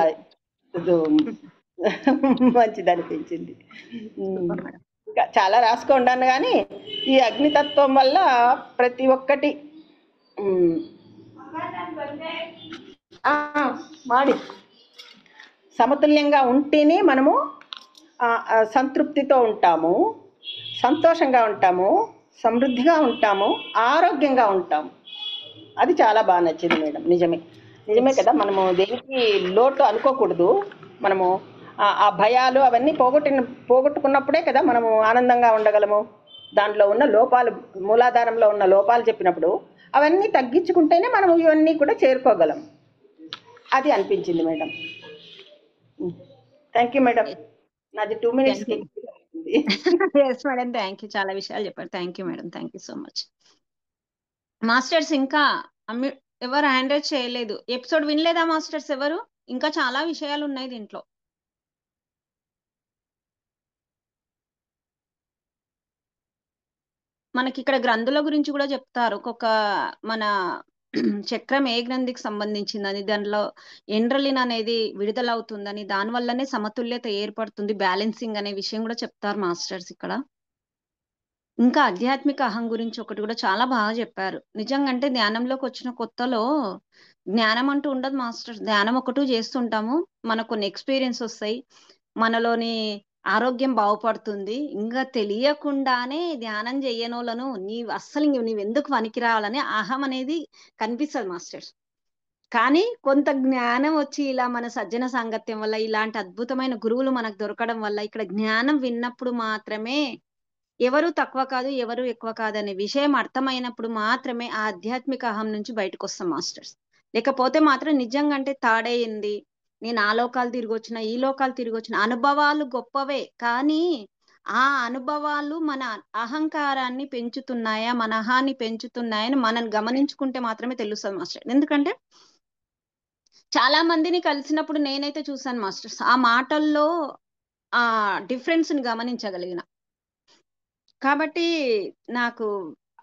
మంచిది అనిపించింది. ఇంకా చాలా రాసుకుంటాను. కానీ ఈ అగ్నితత్వం వల్ల ప్రతి ఒక్కటి మాడి సమతుల్యంగా ఉంటేనే మనము సంతృప్తితో ఉంటాము, సంతోషంగా ఉంటాము, సమృద్ధిగా ఉంటాము, ఆరోగ్యంగా ఉంటాము. అది చాలా బాగా నచ్చింది మేడం. నిజమే కదా, మనము దేనికి లోటు అనుకోకూడదు. మనము ఆ భయాలు అవన్నీ పోగొట్టుకున్నప్పుడే కదా మనము ఆనందంగా ఉండగలము. దాంట్లో ఉన్న లోపాలు, మూలాధారంలో ఉన్న లోపాలు చెప్పినప్పుడు అవన్నీ తగ్గించుకుంటేనే మనం ఇవన్నీ కూడా చేరుకోగలం. అది అనిపించింది మేడం. Thank you madam. నాది 2 minutes. Yes madam, thank you. చాలా విషయాలు చెప్పారు. Thank you madam, thank you so much. Masters ఇంకా ఎవరు హ్యాండ్ రైజ్ చేయలేదు. ఎపిసోడ్ వినలేదా మాస్టర్స్ ఎవరు? ఇంకా చాలా విషయాలు ఉన్నాయి దీంట్లో. మనకి ఇక్కడ గ్రంథుల గురించి కూడా చెప్తారు. ఒక్కొక్క మన చక్రం ఏ గ్రంథికి సంబంధించిందని, దానిలో ఎండ్రలిన్ అనేది విడుదలవుతుందని, దాని వల్లనే సమతుల్యత ఏర్పడుతుంది, బ్యాలెన్సింగ్ అనే విషయం కూడా చెప్తారు మాస్టర్స్ ఇక్కడ. ఇంకా ఆధ్యాత్మిక అహం గురించి ఒకటి కూడా చాలా బాగా చెప్పారు. నిజంగా అంటే ధ్యానంలోకి వచ్చిన కొత్తలో జ్ఞానం అంటూ ఉండదు మాస్టర్. ధ్యానం ఒకటి చేస్తుంటాము, మనకు కొన్ని ఎక్స్పీరియన్స్ వస్తాయి, మనలోని ఆరోగ్యం బాగుపడుతుంది. ఇంకా తెలియకుండానే ధ్యానం చెయ్యనోళ్ళను నీవెందుకు పనికిరావాలని అహం అనేది కనిపిస్తుంది మాస్టర్స్. కానీ కొంత జ్ఞానం వచ్చి ఇలా మన సజ్జన సాంగత్యం వల్ల ఇలాంటి అద్భుతమైన గురువులు మనకు దొరకడం వల్ల ఇక్కడ జ్ఞానం విన్నప్పుడు మాత్రమే ఎవరు తక్కువ కాదు, ఎవరు ఎక్కువ కాదు అనే విషయం అర్థమైనప్పుడు మాత్రమే ఆ ఆధ్యాత్మిక అహం నుంచి బయటకు వస్తాం మాస్టర్స్. లేకపోతే మాత్రం నిజంగా అంటే తాడైంది, నేను ఆ లోకాలు తిరిగి వచ్చిన, ఈ లోకాలు తిరిగి వచ్చిన, అనుభవాలు గొప్పవే, కానీ ఆ అనుభవాలు మన అహంకారాన్ని పెంచుతున్నాయా, మన అహాన్ని పెంచుతున్నాయని మనం గమనించుకుంటే మాత్రమే తెలుస్తుంది మాస్టర్. ఎందుకంటే చాలా మందిని కలిసినప్పుడు నేనైతే చూసాను మాస్టర్స్, ఆ మాటల్లో ఆ డిఫరెన్స్ ని గమనించగలిగిన. కాబట్టి నాకు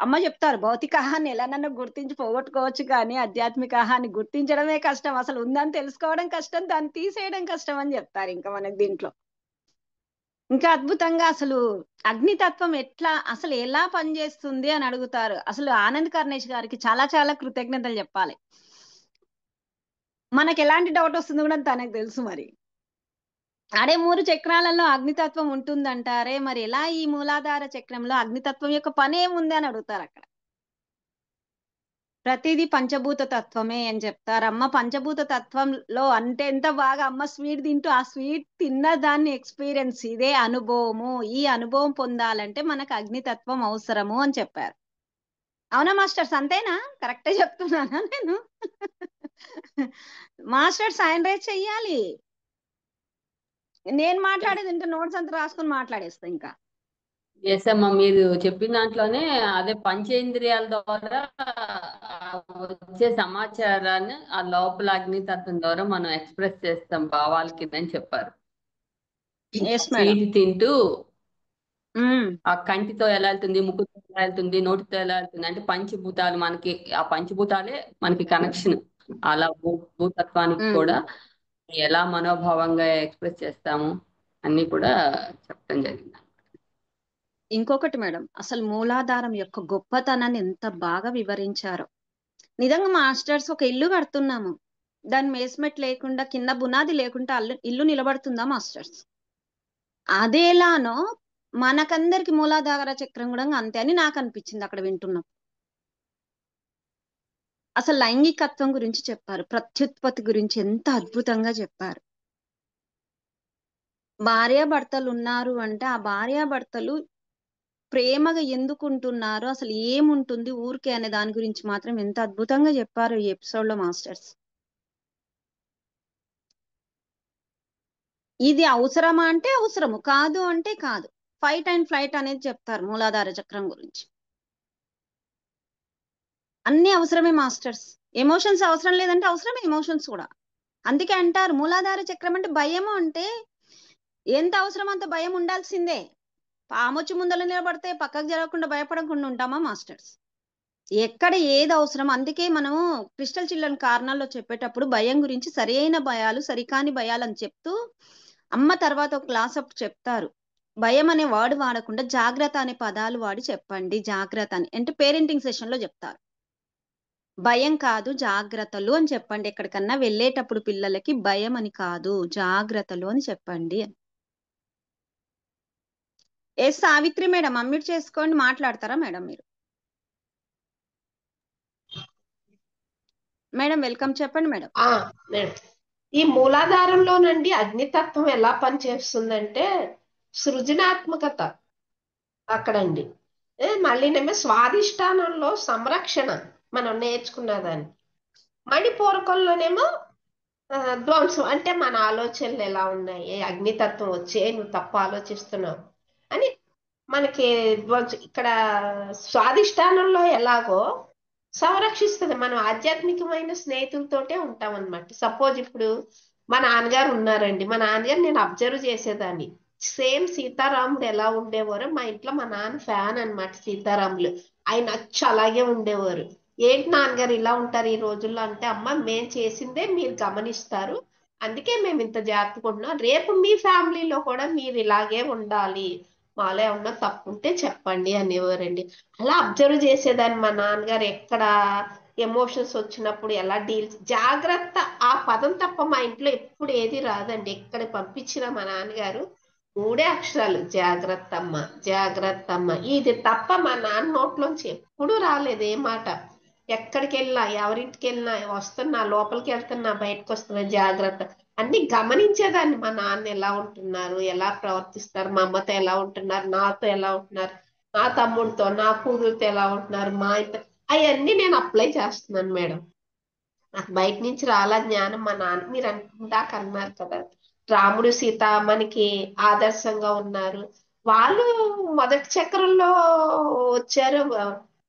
అమ్మ చెప్తారు, భౌతిక అహాన్ని ఎలానన్నా గుర్తించి పోగొట్టుకోవచ్చు, కానీ ఆధ్యాత్మిక అహాన్ని గుర్తించడమే కష్టం, అసలు ఉందని తెలుసుకోవడం కష్టం, దాన్ని తీసేయడం కష్టం అని చెప్తారు. ఇంకా మనకి దీంట్లో ఇంకా అద్భుతంగా అసలు అగ్నితత్వం అసలు ఎలా పనిచేస్తుంది అని అడుగుతారు. అసలు ఆనంద్ కర్ణేష్ గారికి చాలా చాలా కృతజ్ఞతలు చెప్పాలి. మనకి ఎలాంటి డౌట్ వస్తుంది కూడా తనకు తెలుసు. మరి అడే 3 చక్రాలలో అగ్నితత్వం ఉంటుందంటారే, మరి ఎలా ఈ మూలాధార చక్రంలో అగ్నితత్వం యొక్క పని ఏముంది అని అడుగుతారు. అక్కడ ప్రతిదీ పంచభూత తత్వమే అని చెప్తారు. అమ్మ పంచభూత తత్వంలో అంటే ఎంత బాగా అమ్మ స్వీట్ తింటూ ఆ స్వీట్ తిన్న దాన్ని ఎక్స్పీరియన్స్, ఇదే అనుభవము, ఈ అనుభవం పొందాలంటే మనకు అగ్నితత్వం అవసరము అని చెప్పారు. అవునా మాస్టర్స్? అంతేనా? కరెక్టే చెప్తున్నానా నేను? మాస్టర్స్ ఆయన రేట్ చెయ్యాలి. నేను మాట్లాడేది ఇంకా నోట్స్ అంతా రాసుకుని మాట్లాడేస్తా. ఇంకా ఎస్ అమ్మా, మీరు చెప్పిన దాంట్లోనే అదే పంచేంద్రియాల ద్వారా వచ్చే సమాచారాన్ని ఆ లోపల అగ్నితత్వం ద్వారా మనం ఎక్స్ప్రెస్ చేస్తాం భావాల కింద అని చెప్పారు. Yes madam. స్వీట్ తింటూ ఆ కంటితో ఎలా వెళ్తుంది, ముక్కుతో ఎలా వెళ్తుంది, నోటితో ఎలా వెళ్తుంది అంటే పంచభూతాలు మనకి, ఆ పంచభూతాలే మనకి కనెక్షన్. అలా భూతత్వానికి కూడా ఎలా మనోభావంగా ఎక్స్ప్రెస్ చేస్తాము అన్ని కూడా చెప్పడం జరిగింది. ఇంకొకటి మేడం, అసలు మూలాధారం యొక్క గొప్పతనాన్ని ఎంత బాగా వివరించారో. నిజంగా మాస్టర్స్, ఒక ఇల్లు కడుతున్నాము, దాని మేస్మెట్ లేకుండా, కింద బునాది లేకుండా ఇల్లు నిలబడుతుందా మాస్టర్స్? అదేలానో మనకందరికి మూలాధార చక్రం కూడా అంతే అని నాకు అనిపించింది అక్కడ వింటున్నాం. అసలు లైంగికత్వం గురించి చెప్పారు, ప్రత్యుత్పత్తి గురించి ఎంత అద్భుతంగా చెప్పారు. భార్యాభర్తలు ఉన్నారు అంటే ఆ భార్యాభర్తలు ప్రేమగా ఎందుకుంటున్నారు, అసలు ఏముంటుంది ఊరికే అనే దాని గురించి మాత్రం ఎంత అద్భుతంగా చెప్పారు ఈ ఎపిసోడ్ లో మాస్టర్స్. ఇది అవసరమా అంటే అవసరము, కాదు అంటే కాదు. ఫైట్ అండ్ ఫ్లైట్ అనేది చెప్తారు మూలాధార చక్రం గురించి. అన్ని అవసరమే మాస్టర్స్. ఎమోషన్స్ అవసరం లేదంటే అవసరమే ఎమోషన్స్ కూడా. అందుకే అంటారు మూలాధార చక్రం అంటే భయము అంటే ఎంత అవసరం అంత భయం ఉండాల్సిందే. పామొచ్చి ముందర నిలబడితే పక్కకు జరగకుండా భయపడకుండా ఉంటామా మాస్టర్స్? ఎక్కడ ఏది అవసరం. అందుకే మనము క్రిస్టల్ చిల్డ్రన్ కారణాల్లో చెప్పేటప్పుడు భయం గురించి సరైన భయాలు, సరికాని భయాలు అని చెప్తూ అమ్మ తర్వాత ఒక క్లాస్ అప్పుడు చెప్తారు, భయం అనే వర్డ్ వాడకుండా జాగ్రత్త అనే పదాలు వాడి చెప్పండి. జాగ్రత్త అని అంటే పేరెంటింగ్ సెషన్ లో చెప్తారు. భయం కాదు జాగ్రత్తలు అని చెప్పండి. ఎక్కడికన్నా వెళ్ళేటప్పుడు పిల్లలకి భయం అని కాదు జాగ్రత్తలు అని చెప్పండి. ఎస్ సావిత్రి మేడం, అన్మ్యూట్ చేసుకోండి, మాట్లాడతారా మేడం మీరు? మేడం వెల్కమ్, చెప్పండి మేడం. మేడం, ఈ మూలాధారంలోనండి అగ్నితత్వం ఎలా పనిచేస్తుందంటే సృజనాత్మకత అక్కడండి. మళ్ళీనేమో స్వాదిష్టానంలో సంరక్షణ మనం నేర్చుకున్నదాన్ని. మణిపూరకంలోనేమో ధ్వంసం అంటే మన ఆలోచనలు ఎలా ఉన్నాయి, అగ్నితత్వం వచ్చే నువ్వు తప్పు ఆలోచిస్తున్నావు అని మనకి ధ్వంసం. ఇక్కడ స్వాదిష్టానంలో ఎలాగో సంరక్షిస్తుంది. మనం ఆధ్యాత్మికమైన స్నేహితులతోటే ఉంటాం అనమాట. సపోజ్ ఇప్పుడు మా నాన్నగారు ఉన్నారండి, మా నాన్నగారు నేను అబ్జర్వ్ చేసేదాన్ని. సేమ్ సీతారాముడు ఎలా ఉండేవారో మా ఇంట్లో మా నాన్న ఫ్యాన్ అనమాట సీతారాములు. ఆయన అచ్చు అలాగే ఉండేవారు. ఏంటి నాన్నగారు ఇలా ఉంటారు ఈ రోజుల్లో అంటే, అమ్మ మేము చేసిందే మీరు గమనిస్తారు, అందుకే మేము ఇంత జాగ్రత్తగా ఉంటున్నాం, రేపు మీ ఫ్యామిలీలో కూడా మీరు ఇలాగే ఉండాలి, మాలో ఏమన్నా తప్పు ఉంటే చెప్పండి అనేవారండి. అలా అబ్జర్వ్ చేసేదాన్ని. మా నాన్నగారు ఎక్కడ ఎమోషన్స్ వచ్చినప్పుడు ఎలా డీల్స్, జాగ్రత్త ఆ పదం తప్ప మా ఇంట్లో ఎప్పుడు ఏది రాదండి. ఎక్కడ పంపించిన మా నాన్నగారు మూడే అక్షరాలు, జాగ్రత్తమ్మ జాగ్రత్తమ్మ. ఇది తప్ప మా నాన్న నోట్లోంచి ఎప్పుడూ రాలేదు ఏ మాట. ఎక్కడికి వెళ్ళినా, ఎవరింటికి వెళ్ళినా, వస్తున్నా, లోపలికి వెళ్తున్నా, బయటకు వస్తున్నా, జాగ్రత్త అన్ని గమనించేదాన్ని. మా నాన్న ఎలా ఉంటున్నారు, ఎలా ప్రవర్తిస్తారు, మా అమ్మతో ఎలా ఉంటున్నారు, నాతో ఎలా ఉంటున్నారు, నా తమ్ముడితో, నా కూతురుతో ఎలా ఉంటున్నారు, మా ఇంత అవన్నీ నేను అప్లై చేస్తున్నాను మేడం. నాకు బయట నుంచి రాలా జ్ఞానం. మా నాన్న మీరు ఇందాక అన్నారు కదా, రాముడు సీత మనకి ఆదర్శంగా ఉన్నారు. వాళ్ళు మొదటి చక్రంలో వచ్చారు.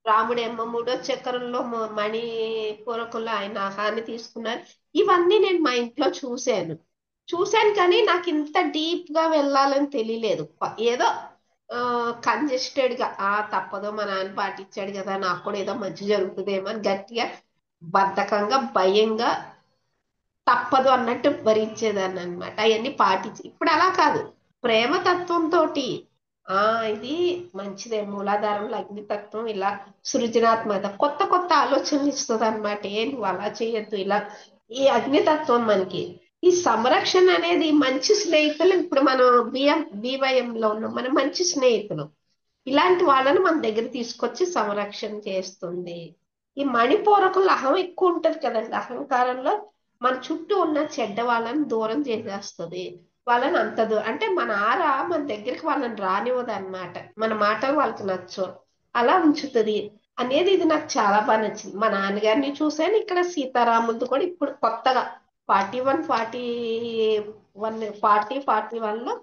రాముడేమో మూడో చక్రంలో మణిపూరకంలో ఆయన హాని తీసుకున్నారు. ఇవన్నీ నేను మా ఇంట్లో చూశాను కానీ నాకు ఇంత డీప్ గా వెళ్ళాలని తెలియలేదు. ఏదో కంజెస్టెడ్ గా తప్పదు మా నాన్న పాటించాడు కదా, నాకు కూడా ఏదో మంచి జరుగుతుందేమో అని గట్టిగా బద్ధకంగా భయంగా తప్పదు అన్నట్టు భరించేదాన్ని అనమాట. అవన్నీ పాటించి ఇప్పుడు అలా కాదు, ప్రేమతత్వంతో ఇది మంచిదే, మూలాధారంలో అగ్నితత్వం ఇలా సృజనాత్మక కొత్త కొత్త ఆలోచనలు ఇస్తుంది అనమాట. నువ్వు అలా చేయొద్దు ఇలా. ఈ అగ్నితత్వం మనకి ఈ సంరక్షణ అనేది, మంచి స్నేహితులు. ఇప్పుడు మనం BYM లో ఉన్నాం, మనం మంచి స్నేహితులు. ఇలాంటి వాళ్ళని మన దగ్గర తీసుకొచ్చి సంరక్షణ చేస్తుంది. ఈ మణిపూరకంలో అహం ఎక్కువ ఉంటది కదండి. అహంకారంలో మన చుట్టూ ఉన్న చెడ్డ వాళ్ళని దూరం చేసేస్తుంది. వాళ్ళని అంటే మన మన దగ్గరికి వాళ్ళని రానివ్వదు అనమాట. మన మాటలు వాళ్ళకి నచ్చవు, అలా ఉంచుతుంది అనేది. ఇది నాకు చాలా బాగా నచ్చింది. మా నాన్నగారిని చూశాను, ఇక్కడ సీతారాములది కూడా ఇప్పుడు కొత్తగా 41 లో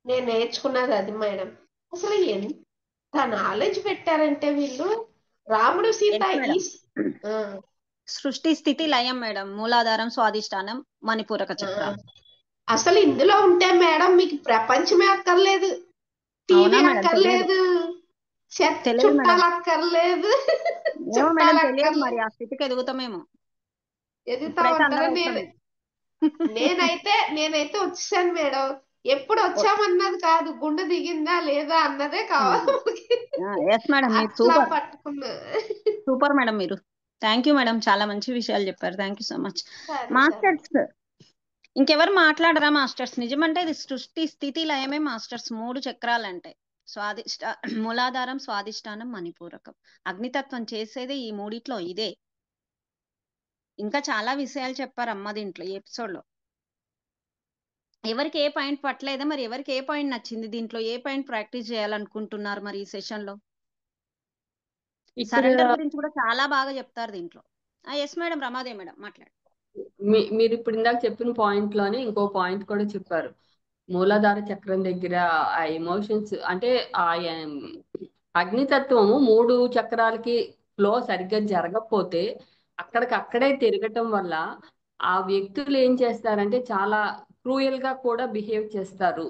నేను నేర్చుకున్నది అది మేడం. అసలు ఎంత నాలెడ్జ్ పెట్టారంటే వీళ్ళు. రాముడు సీత ఎస్ ఈ మేడం. ఆ, సృష్టి స్థితి లయం మేడం, మూలాధారం స్వాధిష్టానం మణిపూరక ఆ, చక్రాలు. అసలు ఇందులో ఉంటే మేడం మీకు ప్రపంచమే అక్కర్లేదు, అవునా టీవీ మేడం? తెలియదు, అక్కర్లేదు, తెలియదు మేడం. చుట్టాలు అక్కర్లేదు. ఏమో మేడం, చుట్టాలు తెలియదు. మరి అక్కర్లేదు. ఆ స్థితికి ఎదుగుతామేమో. ఎదుగుతా ఇప్పుడైతే అందరూ ఉంటారా? అవసరమే. నేనైతే వచ్చేసాను మేడం. ఎప్పుడు వచ్చామన్నది కాదు, గుండె దిగిందా లేదా అన్నదే కావాలి. ఎస్ మేడం, మీరు అట్లా సూపర్ పట్టుకున్నా. Super madam. మీరు థ్యాంక్ యూ మేడం, చాలా మంచి విషయాలు చెప్పారు. థ్యాంక్ యూ సో మచ్ సరే సరే. మాస్టర్స్. ఇంకెవరు మాట్లాడరా మాస్టర్స్? నిజమంటే ఇది సృష్టి స్థితి లయమే మాస్టర్స్. 3 చక్రాలు అంటే మూలాధారం, స్వాధిష్టానం, మణిపూరకం. అగ్నితత్వం చేసేది ఈ మూడిట్లో ఇదే. ఇంకా చాలా విషయాలు చెప్పారు అమ్మ దీంట్లో ఈ ఎపిసోడ్ లో. ఎవరికి ఏ పాయింట్ పట్టలేదా? మరి ఎవరికి ఏ పాయింట్ నచ్చింది? దీంట్లో ఏ పాయింట్ ప్రాక్టీస్ చేయాలనుకుంటున్నారు మరి ఈ సెషన్ లో? ఇక్కడ సరెండర్ గురించి కూడా చాలా బాగా చెప్తారు దీంట్లో. ఎస్ మేడం, రమాదేవి మేడం మాట్లాడు. మీరు ఇప్పుడు ఇందాక చెప్పిన పాయింట్ లోనే ఇంకో పాయింట్ కూడా చెప్పారు. మూలాధార చక్రం దగ్గర ఆ ఎమోషన్స్ అంటే ఆ అగ్నితత్వము 3 చక్రాలకి ఫ్లో సరిగ్గా జరగకపోతే అక్కడికక్కడే తిరగటం వల్ల ఆ వ్యక్తులు ఏం చేస్తారంటే చాలా క్రూయల్ గా కూడా బిహేవ్ చేస్తారు.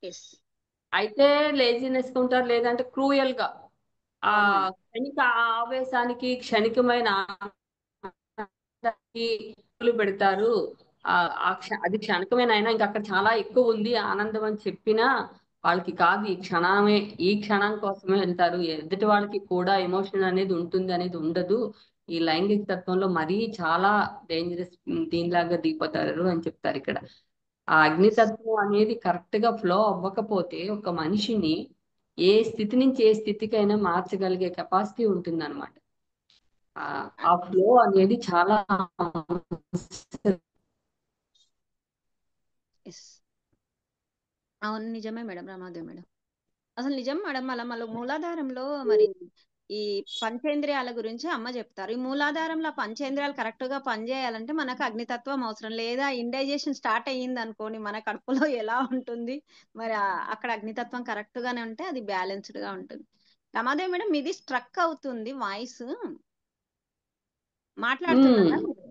ఎస్, అయితే లేజినెస్ ఉంటారు, లేదంటే క్రూయల్ గా ఆ అవును మేడం. క్షణిక ఆవేశానికి, క్షణికమైన ఆనందానికి పెడతారు. అది క్షణికమేనైనా ఇంకా అక్కడ చాలా ఎక్కువ ఉంది ఆనందం అని చెప్పినా వాళ్ళకి కాదు, ఈ క్షణమే, ఈ క్షణం కోసమే వెళ్తారు. ఎదుటి వాళ్ళకి కూడా ఎమోషన్ అనేది ఉంటుంది అనేది ఉండదు. ఈ లైంగిక తత్వంలో మరీ చాలా డేంజరస్, దీనిలాగా దిగిపోతారు అని చెప్తారు ఇక్కడ. ఆ అగ్నితత్వం అనేది కరెక్ట్ గా ఫ్లో అవ్వకపోతే ఒక మనిషిని ఏ స్థితి నుంచి ఏ స్థితికైనా మార్చగలిగే కెపాసిటీ ఉంటుంది అనమాట. ఆ ఫ్లో అనేది చాలా ఎస్, అవును, నిజమే మేడం, రమాదేవి మేడం. అసలు నిజం మేడం. మళ్ళీ మూలాధారంలో మరి ఈ పంచేంద్రియాల గురించి అమ్మ చెప్తారు. ఈ మూలాధారంలో పంచేంద్రియాలు కరెక్ట్ గా పనిచేయాలంటే మనకు అగ్నితత్వం అవసరం. లేదా ఇండైజేషన్ స్టార్ట్ అయ్యింది అనుకోని మన కడుపులో ఎలా ఉంటుంది మరి, అక్కడ అగ్నితత్వం కరెక్ట్ గానే ఉంటే అది బ్యాలెన్స్డ్ గా ఉంటుంది. రమాదేవి మేడం, మీది స్ట్రక్ అవుతుంది వాయిస్. మాట్లాడుతున్నారా మీరు?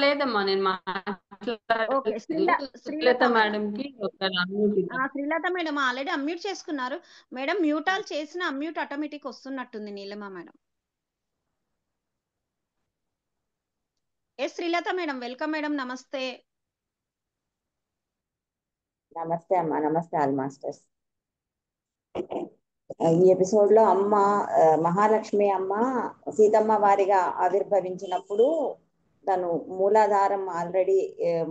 లేదమ్మా, నేను ఓకే. మాట్లాడలేదు. శ్రీలత మేడం. మేడం కి ఒకసారి unmute ఇద్దాం. శ్రీలత మేడం ఆల్రెడీ అన్మ్యూట్ చేసుకున్నారు. మేడం మ్యూటాల్ చేసిన అన్మ్యూట్ ఆటోమేటిక్ వస్తున్నట్టుంది Neelima madam. Srilatha madam, welcome madam, నమస్తే. నమస్తే అమ్మా. నమస్తే ఆల్ మాస్టర్స్. ఈ ఎపిసోడ్ లో అమ్మ మహాలక్ష్మి అమ్మ సీతమ్మ వారిగా ఆవిర్భవించినప్పుడు తను మూలాధారం ఆల్రెడీ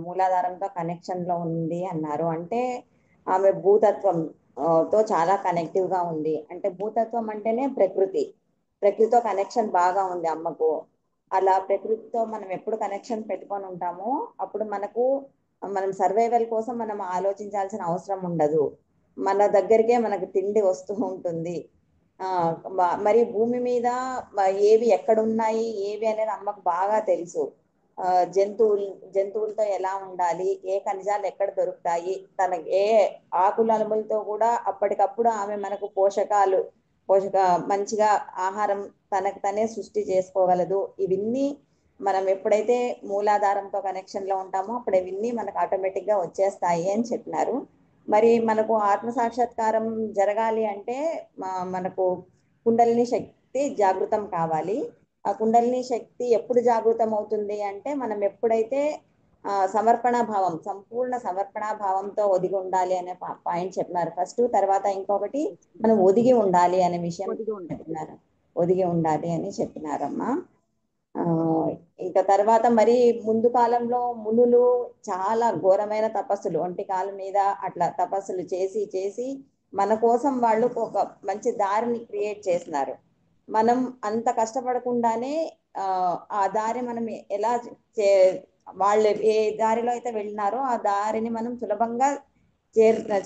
మూలాధారంతో కనెక్షన్ లో ఉంది అన్నారు. అంటే ఆమె భూతత్వం తో చాలా కనెక్టివ్ గా ఉంది. అంటే భూతత్వం అంటేనే ప్రకృతితో కనెక్షన్ బాగా ఉంది అమ్మకు. అలా ప్రకృతితో మనం ఎప్పుడు కనెక్షన్ పెట్టుకొని ఉంటామో అప్పుడు మనం సర్వైవల్ కోసం మనం ఆలోచించాల్సిన అవసరం ఉండదు. మన దగ్గరికే మనకు తిండి వస్తూ ఉంటుంది. మరి భూమి మీద ఏవి ఎక్కడున్నాయి ఏవి అనేది అమ్మకు బాగా తెలుసు. జంతువులతో ఎలా ఉండాలి, ఏ ఖనిజాలు ఎక్కడ దొరుకుతాయి, ఏ ఆకులములతో కూడా అప్పటికప్పుడు ఆమె మనకు మంచిగా ఆహారం తనకు తనే సృష్టి చేసుకోగలదు. ఇవన్నీ మనం ఎప్పుడైతే మూలాధారంతో కనెక్షన్ లో ఉంటామో అప్పుడు ఇవన్నీ మనకు ఆటోమేటిక్ గా వచ్చేస్తాయి అని చెప్పినారు. మరి మనకు ఆత్మ సాక్షాత్కారం జరగాలి అంటే మనకు కుండలిని శక్తి జాగృతం కావాలి. ఆ కుండలిని శక్తి ఎప్పుడు జాగృతం అవుతుంది అంటే మనం ఎప్పుడైతే సంపూర్ణ సమర్పణ భావంతో ఒదిగి ఉండాలి అనే పాయింట్ చెప్పినారు ఫస్ట్. తర్వాత ఇంకొకటి మనం ఒదిగి ఉండాలి అనే విషయం చెప్పినారు. ఒదిగి ఉండాలి అని చెప్పినారమ్మా. ఇంకా తర్వాత మరి ముందు కాలంలో మునులు చాలా ఘోరమైన తపస్సులు, ఒంటి కాళ్ళ మీద అట్లా తపస్సులు చేసి చేసి మన కోసం వాళ్ళు ఒక మంచి దారిని క్రియేట్ చేసినారు. మనం అంత కష్టపడకుండానే ఆ దారి మనం ఎలా వాళ్ళు ఏ దారిలో అయితే వెళ్ళినారో ఆ దారిని మనం సులభంగా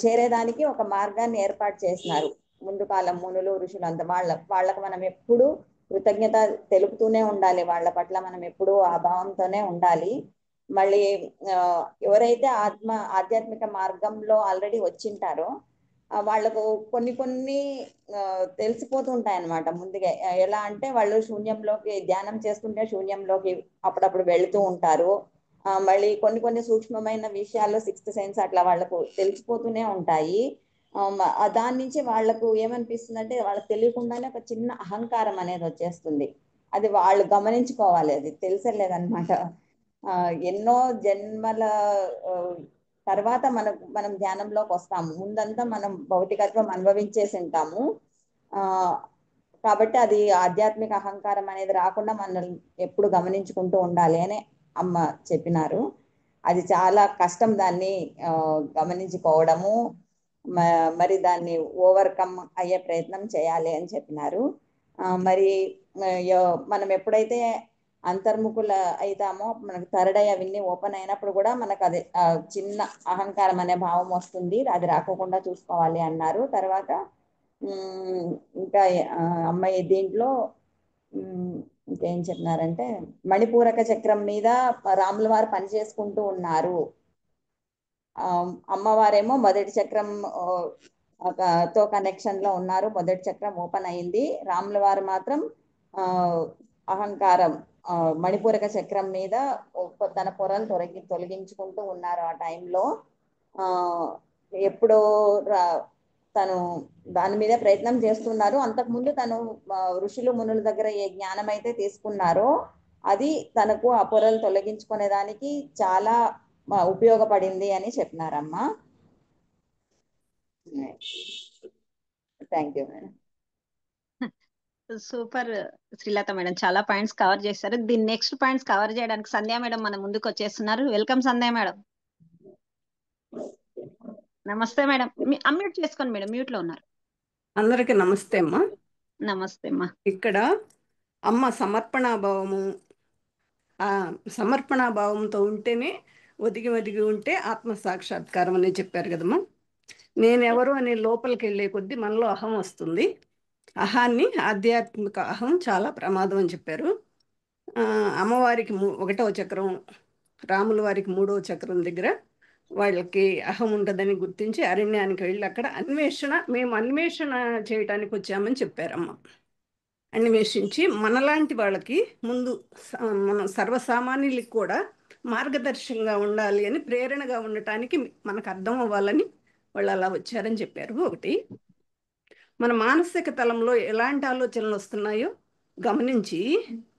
చేరేదానికి ఒక మార్గాన్ని ఏర్పాటు చేసినారు ముందు కాలం మునులు ఋషులు అంతా. వాళ్ళకు మనం ఎప్పుడు కృతజ్ఞత తెలుపుతూనే ఉండాలి. వాళ్ళ పట్ల మనం ఎప్పుడూ ఆ భావంతోనే ఉండాలి. మళ్ళీ ఎవరైతే ఆధ్యాత్మిక మార్గంలో ఆల్రెడీ వచ్చింటారో వాళ్ళకు కొన్ని తెలిసిపోతూ ఉంటాయి అన్నమాట ముందుగా. ఎలా అంటే వాళ్ళు ధ్యానం చేస్తుంటే శూన్యంలోకి అప్పుడప్పుడు వెళుతూ ఉంటారు. మళ్ళీ కొన్ని సూక్ష్మమైన విషయాల్లో సిక్స్త్ సెన్స్ అట్లా వాళ్ళకు తెలిసిపోతూనే ఉంటాయి. దాని నుంచి వాళ్ళకు ఏమనిపిస్తుంది అంటే వాళ్ళకి తెలియకుండానే ఒక చిన్న అహంకారం అనేది వచ్చేస్తుంది. అది వాళ్ళు గమనించుకోవాలి, అది తెలిసలేదన్నమాట. ఎన్నో జన్మల తర్వాత మనం ధ్యానంలోకి వస్తాము. ముందంతా మనం భౌతికత్వం అనుభవించేసి ఉంటాము. కాబట్టి అది ఆధ్యాత్మిక అహంకారం అనేది రాకుండా మనల్ని ఎప్పుడు గమనించుకుంటూ ఉండాలి అని అమ్మ చెప్పినారు. అది చాలా కష్టం దాన్ని గమనించుకోవడము. మరి దాన్ని ఓవర్కమ్ అయ్యే ప్రయత్నం చేయాలి అని చెప్పినారు. మరి మనం ఎప్పుడైతే అంతర్ముఖుల అవుతామో మనకు థర్డ్ ఐ అవన్నీ ఓపెన్ అయినప్పుడు కూడా మనకు అది చిన్న అహంకారం అనే భావం వస్తుంది. అది రాకోకుండా చూసుకోవాలి అన్నారు. తర్వాత ఇంకా అమ్మాయి దీంట్లో ఇంకేం చెప్పినారంటే మణిపూరక చక్రం మీద రాముల వారు పని చేసుకుంటూ ఉన్నారు. అమ్మవారేమో మొదటి చక్రం తో కనెక్షన్ లో ఉన్నారు. మొదటి చక్రం ఓపెన్ అయింది. రాముల వారు మాత్రం అహంకారం మణిపూరక చక్రం మీద తన పొరలు తొలగించుకుంటూ ఉన్నారు. ఆ టైంలో ఎప్పుడో తను దాని మీద ప్రయత్నం చేస్తున్నారు. అంతకుముందు తను ఋషులు మునుల దగ్గర ఏ జ్ఞానం అయితే తీసుకున్నారో అది తనకు ఆ పొరలు తొలగించుకునే దానికి చాలా ఉపయోగపడింది అని చెప్పినారమ్మా. Thank you madam. Super Srilatha madam, చాలా పాయింట్స్ కవర్ చేశారు. దీని నెక్స్ట్ పాయింట్స్ కవర్ చేయడానికి సంధ్యా మేడం మన ముందుకు వచ్చేస్తున్నారు. వెల్కమ్ సంధ్యా మేడం. నమస్తే మేడం. అన్మ్యూట్ చేసుకోండి మేడం, మ్యూట్ లో ఉన్నారు. అందరికీ నమస్తే అమ్మా. నమస్తే అమ్మా. ఇక్కడ అమ్మ సమర్పణాభావంతో ఉంటేనే ఒదిగి ఉంటే ఆత్మ సాక్షాత్కారం అని చెప్పారు కదమ్మా. నేనెవరు అనే లోపలికి వెళ్ళే కొద్దీ మనలో అహం వస్తుంది. ఆధ్యాత్మిక అహం చాలా ప్రమాదం అని చెప్పారు. అమ్మవారికి 1వ చక్రం, రాముల వారికి 3వ చక్రం దగ్గర వాళ్ళకి అహం ఉంటుందని గుర్తించి అరణ్యానికి వెళ్ళి అక్కడ మేము అన్వేషణ చేయటానికి వచ్చామని చెప్పారమ్మ. అన్వేషించి మనలాంటి వాళ్ళకి ముందు మన సర్వసామాన్యులకి కూడా మార్గదర్శకంగా ఉండాలి అని, ప్రేరణగా ఉండటానికి మనకు అర్థం అవ్వాలని వాళ్ళు అలా వచ్చారని చెప్పారు. ఒకటి, మన మానసిక తలంలో ఎలాంటి ఆలోచనలు వస్తున్నాయో గమనించి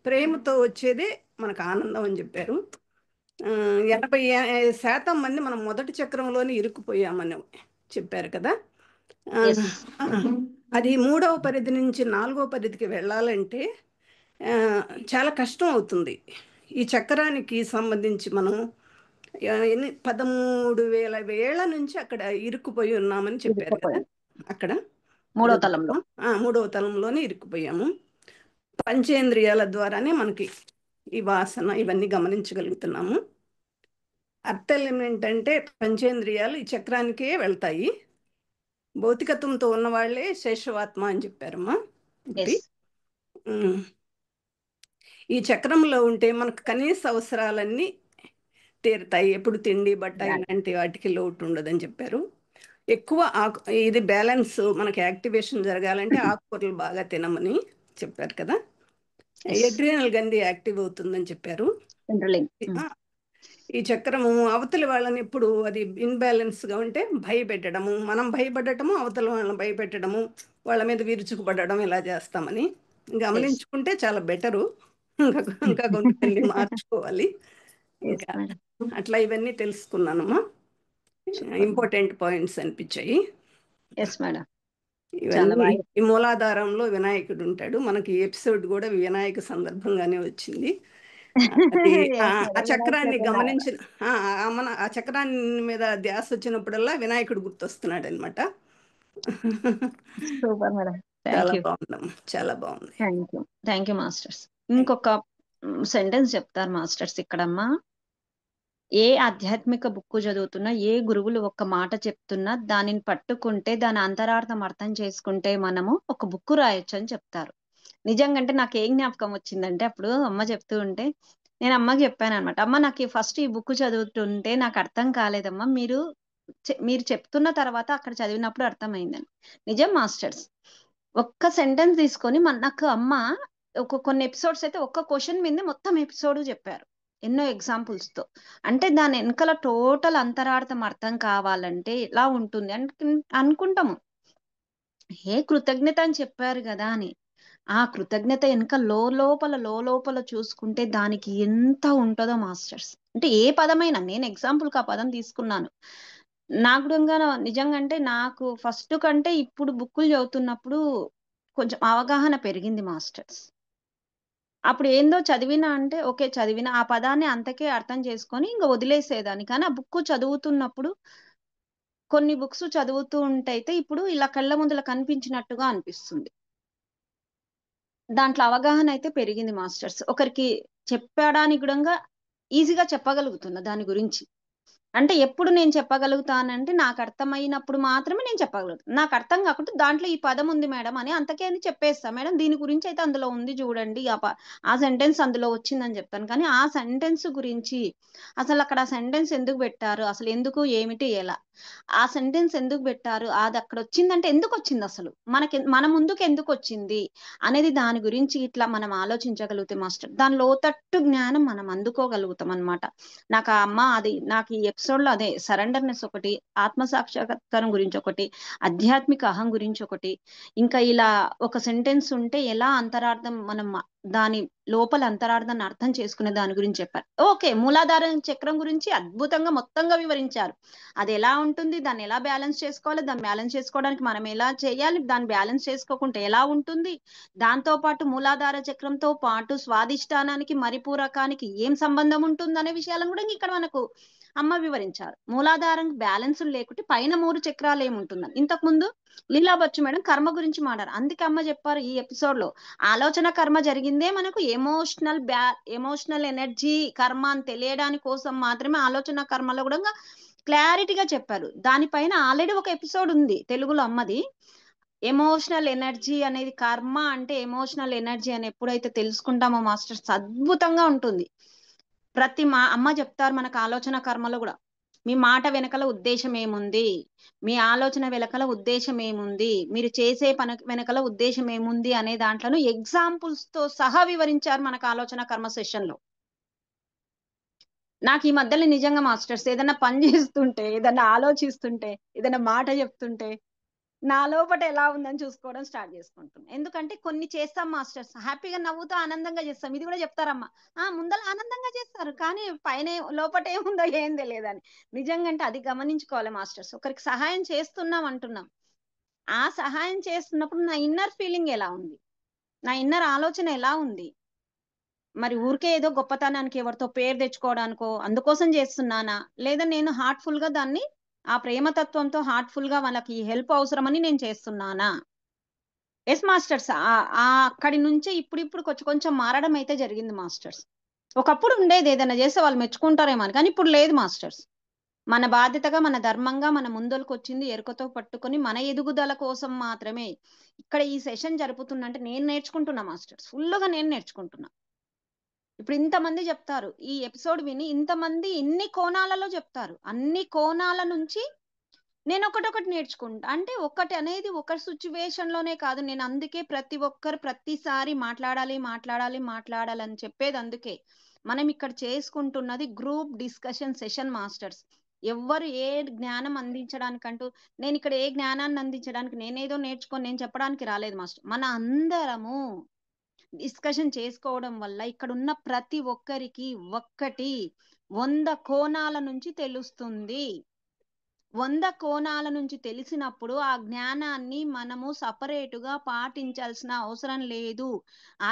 ప్రేమతో వచ్చేదే మనకు ఆనందం అని చెప్పారు. 80% మంది మనం మొదటి చక్రంలోనే ఇరుక్కుపోయామని చెప్పారు కదా. అది 3వ పరిధి నుంచి 4వ పరిధికి వెళ్ళాలంటే చాలా కష్టం అవుతుంది. ఈ చక్రానికి సంబంధించి మనం ఎన్ని 13,000 వేళ్ల నుంచి అక్కడ ఇరుక్కుపోయి ఉన్నామని చెప్పారు కదా. అక్కడ మూడో తలంలో మూడవ తలంలోనే ఇరుక్కుపోయాము. పంచేంద్రియాల ద్వారానే మనకి ఈ వాసన ఇవన్నీ గమనించగలుగుతున్నాము. అర్థం ఏంటంటే పంచేంద్రియాలు ఈ చక్రానికే వెళ్తాయి. భౌతికత్వంతో ఉన్న వాళ్ళే శేషవాత్మ అని చెప్పారమ్మా. ఈ చక్రంలో ఉంటే మనకు కనీస అవసరాలన్నీ తీరుతాయి. ఎప్పుడు తిండి బట్ట ఇలాంటి వాటికి లోటు ఉండదని చెప్పారు. ఎక్కువ ఇది బ్యాలెన్స్ మనకి యాక్టివేషన్ జరగాలంటే ఆకుకూరలు బాగా తినమని చెప్పారు కదా. ఎడ్రినల్ గ్రంథి యాక్టివ్ అవుతుందని చెప్పారు. ఈ చక్రము అవతలి వాళ్ళని ఎప్పుడు అది ఇన్బ్యాలెన్స్గా ఉంటే భయపెట్టడము, మనం భయపడటము, అవతల వాళ్ళని భయపెట్టడము, వాళ్ళ మీద విరుచుకుపడడం ఇలా చేస్తామని గమనించుకుంటే చాలా బెటరు. ఇంకా కొంతమంది మార్చుకోవాలి. ఇంకా అట్లా ఇవన్నీ తెలుసుకున్నానమ్మా. ఇంపార్టెంట్ పాయింట్స్ అనిపించాయి. ఇవన్నీ ఈ మూలాధారంలో వినాయకుడు ఉంటాడు. మనకి ఎపిసోడ్ కూడా వినాయక సందర్భంగానే వచ్చింది. ఆ చక్రాన్ని గమనించిన ఆ చక్రాన్ని మీద ధ్యాస వచ్చినప్పుడల్లా వినాయకుడు గుర్తొస్తున్నాడు అనమాట. సూపర్ మేడం, చాలా బాగుందమ్మా, చాలా బాగుంది. Thank you masters. ఇంకొక సెంటెన్స్ చెప్తారు మాస్టర్స్ ఇక్కడమ్మా. ఏ ఆధ్యాత్మిక బుక్ చదువుతున్నా, ఏ గురువులు ఒక్క మాట చెప్తున్నా దానిని పట్టుకుంటే దాని అంతరార్థం అర్థం చేసుకుంటే మనము ఒక బుక్ రాయొచ్చు అని చెప్తారు. నిజంగా అంటే నాకు ఏం జ్ఞాపకం వచ్చిందంటే, అప్పుడు అమ్మ చెప్తూ ఉంటే నేను అమ్మకి చెప్పాను అనమాట, అమ్మ నాకు ఫస్ట్ ఈ బుక్ చదువుతుంటే నాకు అర్థం కాలేదమ్మా, మీరు చెప్తున్న తర్వాత అక్కడ చదివినప్పుడు అర్థమైందని. నిజం మాస్టర్స్, ఒక్క సెంటెన్స్ తీసుకొని నాకు అమ్మ కొన్ని ఎపిసోడ్స్ అయితే ఒక్క క్వశ్చన్ మీద మొత్తం ఎపిసోడ్ చెప్పారు ఎన్నో ఎగ్జాంపుల్స్ తో. అంటే దాని వెనకాల టోటల్ అంతరార్థం అర్థం కావాలంటే ఎలా ఉంటుంది అనుకుంటాము. ఏ కృతజ్ఞత అని చెప్పారు కదా అని, ఆ కృతజ్ఞత వెనక లోపల చూసుకుంటే దానికి ఎంత ఉంటుందో మాస్టర్స్. అంటే ఏ పదమైనా, నేను ఎగ్జాంపుల్కి ఆ పదం తీసుకున్నాను. నాకు నిజంగా అంటే నాకు ఫస్ట్ కంటే ఇప్పుడు బుక్కులు చదువుతున్నప్పుడు కొంచెం అవగాహన పెరిగింది మాస్టర్స్. అప్పుడు ఏందో చదివినా అంటే ఓకే చదివిన ఆ పదాన్ని అంతకే అర్థం చేసుకొని ఇంకా వదిలేసేదాన్ని. కానీ ఆ బుక్ చదువుతున్నప్పుడు కొన్ని బుక్స్ చదువుతూ ఉంటైతే ఇప్పుడు ఇలా కళ్ళ ముందుల కనిపించినట్టుగా అనిపిస్తుంది. దాంట్లో అవగాహన అయితే పెరిగింది మాస్టర్స్. ఒకరికి చెప్పడానికి కూడా ఈజీగా చెప్పగలుగుతున్నా దాని గురించి. అంటే ఎప్పుడు నేను చెప్పగలుగుతానంటే నాకు అర్థమైనప్పుడు మాత్రమే నేను చెప్పగలుగుతాను. నాకు అర్థం కాకుండా దాంట్లో ఈ పదం ఉంది మేడం అని అంతకే అని చెప్పేస్తా, మేడం దీని గురించి అయితే అందులో ఉంది చూడండి, ఆ సెంటెన్స్ అందులో వచ్చిందని చెప్తాను. కానీ ఆ సెంటెన్స్ గురించి అసలు అక్కడ ఆ సెంటెన్స్ ఎందుకు పెట్టారు, అసలు ఎందుకు, ఏమిటి, ఎలా ఆ సెంటెన్స్ ఎందుకు పెట్టారు, అది అక్కడ వచ్చిందంటే ఎందుకు వచ్చింది, అసలు మన ముందుకు ఎందుకు వచ్చింది అనేది దాని గురించి ఇట్లా మనం ఆలోచించగలిగితే మాస్టర్ దాని లోతట్టు జ్ఞానం మనం అందుకోగలుగుతాం అన్నమాట. నాకు ఆ అమ్మ అది నాకు ఈ ఎపిసోడ్ లో అదే సరెండర్నెస్ ఒకటి, ఆత్మసాక్షాత్కారం గురించి ఒకటి, ఆధ్యాత్మిక అహం గురించి ఒకటి, ఇంకా ఇలా ఒక సెంటెన్స్ ఉంటే ఎలా అంతరార్థం మనం దాని లోపల అంతరార్థాన్ని అర్థం చేసుకునే దాని గురించి చెప్పారు. ఓకే, మూలాధార చక్రం గురించి అద్భుతంగా మొత్తంగా వివరించారు. అది ఎలా ఉంటుంది, దాన్ని ఎలా బ్యాలెన్స్ చేసుకోవాలి, దాన్ని బ్యాలెన్స్ చేసుకోవడానికి మనం ఎలా చేయాలి, దాన్ని బ్యాలెన్స్ చేసుకోకుంటే ఎలా ఉంటుంది, దాంతో పాటు మూలాధార చక్రంతో పాటు స్వాదిష్టానానికి మరిపూరకానికి ఏం సంబంధం ఉంటుంది అనే విషయాలను కూడా ఇక్కడ మనకు అమ్మ వివరించారు. మూలాధారం బ్యాలెన్స్ లేకుంటే పైన 3 చక్రాలు ఏముంటుందని. ఇంతకు ముందు లీలాబచ్చు మేడం కర్మ గురించి మాట్లాడారు. అందుకే అమ్మ చెప్పారు ఈ ఎపిసోడ్ లో ఆలోచన కర్మ జరిగిందే మనకు ఎమోషనల్ ఎనర్జీ కర్మ అని తెలియడానికి కోసం మాత్రమే ఆలోచన కర్మలో కూడా క్లారిటీగా చెప్పారు. దానిపైన ఆల్రెడీ ఒక ఎపిసోడ్ ఉంది తెలుగులో అమ్మది. ఎమోషనల్ ఎనర్జీ అనేది కర్మ అంటే ఎమోషనల్ ఎనర్జీ అని ఎప్పుడైతే తెలుసుకుంటామో మాస్టర్స్ అద్భుతంగా ఉంటుంది. అమ్మ చెప్తారు మనకు ఆలోచన కర్మలో కూడా మీ మాట వెనకల ఉద్దేశం ఏముంది, మీ ఆలోచన వెనకల ఉద్దేశం ఏముంది, మీరు చేసే పని వెనకల ఉద్దేశం ఏముంది అనే దాంట్లో ఎగ్జాంపుల్స్ తో సహా వివరించారు మనకు ఆలోచన కర్మ సెషన్ లో. నాకు ఈ మధ్యలో నిజంగా మాస్టర్స్ ఏదైనా పని చేస్తుంటే, ఏదైనా ఆలోచిస్తుంటే, ఏదైనా మాట చెప్తుంటే నా లోపల ఎలా ఉందని చూసుకోవడం స్టార్ట్ చేసుకుంటున్నాను. ఎందుకంటే కొన్ని చేస్తాం మాస్టర్స్ హ్యాపీగా నవ్వుతూ ఆనందంగా చేస్తాం. ఇది కూడా చెప్తారమ్మా, ముందర ఆనందంగా చేస్తారు కానీ పైన లోపల ఏముందో ఏం తెలియదని. నిజంగా అంటే అది గమనించుకోవాలి మాస్టర్స్. ఒకరికి సహాయం చేస్తున్నాం అంటున్నాం, ఆ సహాయం చేస్తున్నప్పుడు నా ఇన్నర్ ఫీలింగ్ ఎలా ఉంది, నా ఇన్నర్ ఆలోచన ఎలా ఉంది, మరి ఊరికే ఏదో గొప్పతనానికి ఎవరితో పేరు తెచ్చుకోవడానికో అందుకోసం చేస్తున్నానా, లేదా నేను హార్ట్ఫుల్ గా దాన్ని ఆ ప్రేమతత్వంతో హార్ట్ఫుల్ గా వాళ్ళకి హెల్ప్ అవసరమని నేను చేస్తున్నానా? Yes masters. అక్కడి నుంచి ఇప్పుడు కొంచెం కొంచెం మారడం అయితే జరిగింది మాస్టర్స్. ఒకప్పుడు ఉండేది ఏదైనా చేస్తే వాళ్ళు మెచ్చుకుంటారేమో అని, కానీ ఇప్పుడు లేదు మాస్టర్స్. మన బాధ్యతగా మన ధర్మంగా మన ముందరకు వచ్చింది ఎరుకతో పట్టుకొని మన ఎదుగుదల కోసం మాత్రమే ఇక్కడ ఈ సెషన్ జరుపుతున్నంటే నేను నేర్చుకుంటున్నా మాస్టర్స్, ఫుల్గా నేను నేర్చుకుంటున్నా. ఇప్పుడు ఇంతమంది చెప్తారు, ఈ ఎపిసోడ్ విని ఇంతమంది ఇన్ని కోణాలలో చెప్తారు, అన్ని కోణాల నుంచి నేను ఒకటొకటి నేర్చుకుంటా. అంటే ఒకటి అనేది ఒక సిచ్యువేషన్ లోనే కాదు, నేను అందుకే ప్రతి ఒక్కరు ప్రతిసారి మాట్లాడాలని చెప్పేది అందుకే. మనం ఇక్కడ చేసుకుంటున్నది గ్రూప్ డిస్కషన్ సెషన్ మాస్టర్స్. ఎవ్వరు ఏ జ్ఞానం అందించడానికంటూ, నేను ఇక్కడ ఏ జ్ఞానాన్ని అందించడానికి నేనేదో నేర్చుకొని నేను చెప్పడానికి రాలేదు మాస్టర్. మన అందరము డిస్కషన్ చేసుకోవడం వల్ల ఇక్కడ ఉన్న ప్రతి ఒక్కరికి 100 కోణాల నుంచి తెలుస్తుంది. 100 కోణాల నుంచి తెలిసినప్పుడు ఆ జ్ఞానాన్ని మనము సపరేటుగా పాటించాల్సిన అవసరం లేదు.